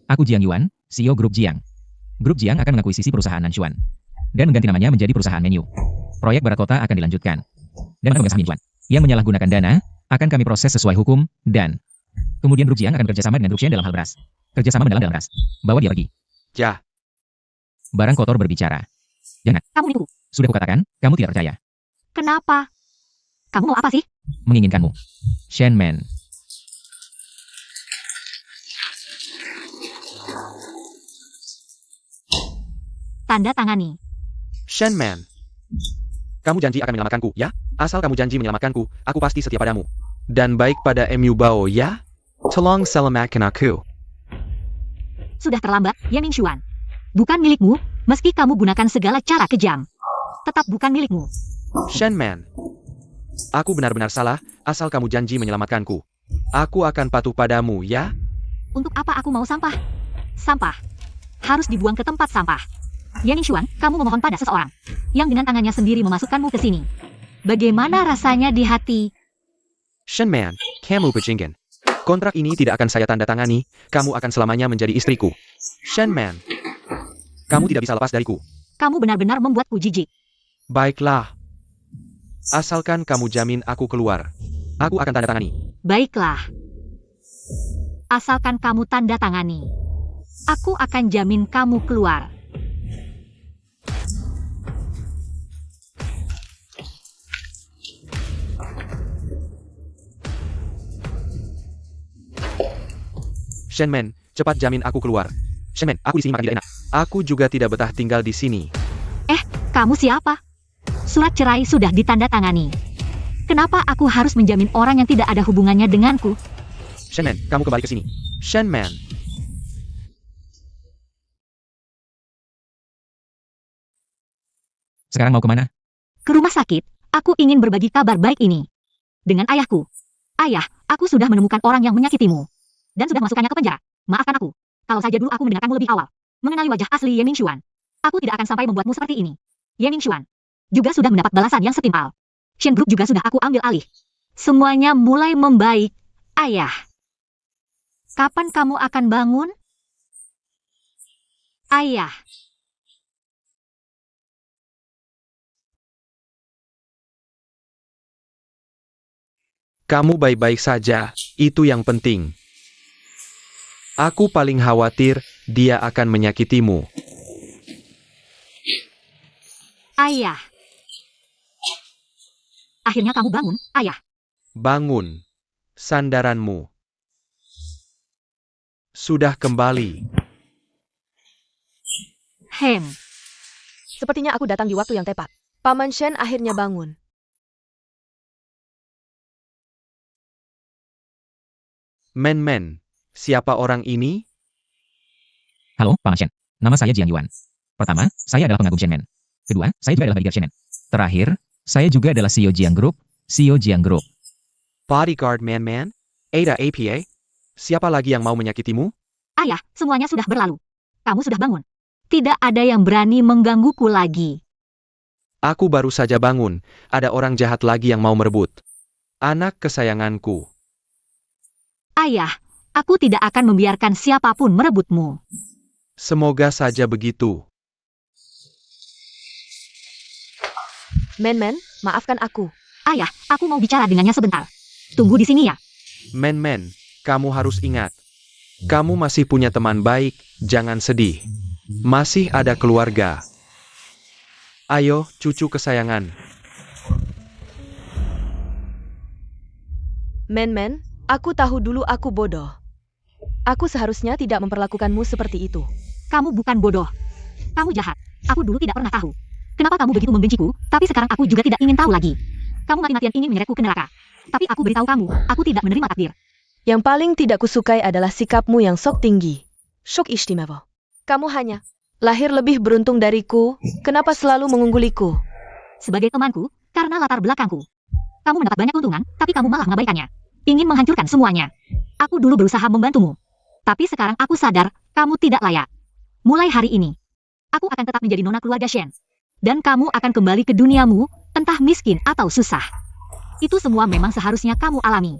Aku Jiang Yuan, CEO Grup Jiang. Grup Jiang akan mengakuisisi perusahaan Nanshuan. Dan mengganti namanya menjadi perusahaan Menu. Proyek Barat Kota akan dilanjutkan. Dan pemegang saham Yuan yang menyalahgunakan dana, akan kami proses sesuai hukum, dan kemudian Grup Jiang akan kerjasama dengan Grup Shen dalam hal beras. Kerjasama mendalam dalam beras. Bawa dia pergi. Ya, Barang kotor berbicara. Jangan. Kamu menipu. Sudah kukatakan, kamu tidak percaya. Kenapa? Kamu mau apa sih? Menginginkanmu. Shenman. Tanda tangani. Shenman. Kamu janji akan menyelamatkanku, ya? Asal kamu janji menyelamatkanku, aku pasti setia padamu. Dan baik pada Mu Bao, ya? Tolong selamatkan aku. Sudah terlambat, Ye Mingshuan. Bukan milikmu, meski kamu gunakan segala cara kejam. Tetap bukan milikmu. Shenman. Aku benar-benar salah, asal kamu janji menyelamatkanku. Aku akan patuh padamu, ya? Untuk apa aku mau sampah? Sampah. Harus dibuang ke tempat sampah. Ye Mingshuan, kamu memohon pada seseorang yang dengan tangannya sendiri memasukkanmu ke sini. Bagaimana rasanya di hati? Shenman, kamu bajingan. Kontrak ini tidak akan saya tanda tangani, kamu akan selamanya menjadi istriku. Shenman. Kamu tidak bisa lepas dariku. Kamu benar-benar membuatku jijik. Baiklah. Asalkan kamu jamin aku keluar. Aku akan tanda tangani. Baiklah. Asalkan kamu tanda tangani, aku akan jamin kamu keluar. Shenman, cepat jamin aku keluar. Shenman, aku di sini makan tidak enak. Aku juga tidak betah tinggal di sini. Kamu siapa? Surat cerai sudah ditandatangani. Kenapa aku harus menjamin orang yang tidak ada hubungannya denganku? Shenman, kamu kembali ke sini. Shenman. Sekarang mau kemana? Ke rumah sakit, aku ingin berbagi kabar baik ini dengan ayahku. Ayah, aku sudah menemukan orang yang menyakitimu dan sudah memasukkannya ke penjara. Maafkan aku. Kalau saja dulu aku mendengarkanmu lebih awal, mengenali wajah asli Ye Mingxuan, aku tidak akan sampai membuatmu seperti ini. Ye Mingxuan juga sudah mendapat balasan yang setimpal. Shen Group juga sudah aku ambil alih. Semuanya mulai membaik, ayah. Kapan kamu akan bangun? Ayah. Kamu baik-baik saja, itu yang penting. Aku paling khawatir dia akan menyakitimu. Ayah. Akhirnya kamu bangun, ayah. Bangun. Sandaranmu sudah kembali. Sepertinya aku datang di waktu yang tepat. Paman Shen akhirnya bangun. Men, siapa orang ini? Halo, Paman Shen. Nama saya Jiang Yuan. Pertama, saya adalah pengagum Shenman. Kedua, saya juga adalah bodyguard Shenman. Terakhir, saya juga adalah CEO Jiang Group. Bodyguard Man, Ada APA? Siapa lagi yang mau menyakitimu? Ayah, semuanya sudah berlalu. Kamu sudah bangun. Tidak ada yang berani menggangguku lagi. Aku baru saja bangun, ada orang jahat lagi yang mau merebut anak kesayanganku. Ayah, aku tidak akan membiarkan siapapun merebutmu. Semoga saja begitu. Men, maafkan aku. Ayah, aku mau bicara dengannya sebentar. Tunggu di sini ya. Men, kamu harus ingat. Kamu masih punya teman baik, jangan sedih. Masih ada keluarga. Ayo, cucu kesayangan. Men, aku tahu dulu aku bodoh. Aku seharusnya tidak memperlakukanmu seperti itu. Kamu bukan bodoh. Kamu jahat. Aku dulu tidak pernah tahu. Kenapa kamu begitu membenciku, tapi sekarang aku juga tidak ingin tahu lagi. Kamu mati-matian ingin menyeretku ke neraka. Tapi aku beritahu kamu, aku tidak menerima takdir. Yang paling tidak kusukai adalah sikapmu yang sok tinggi. Sok istimewa. Kamu hanya lahir lebih beruntung dariku, kenapa selalu mengungguliku? Sebagai temanku, karena latar belakangku. Kamu mendapat banyak keuntungan, tapi kamu malah mengabaikannya. Ingin menghancurkan semuanya. Aku dulu berusaha membantumu. Tapi sekarang aku sadar, kamu tidak layak. Mulai hari ini, aku akan tetap menjadi nona keluarga Shen. Dan kamu akan kembali ke duniamu, entah miskin atau susah. Itu semua memang seharusnya kamu alami.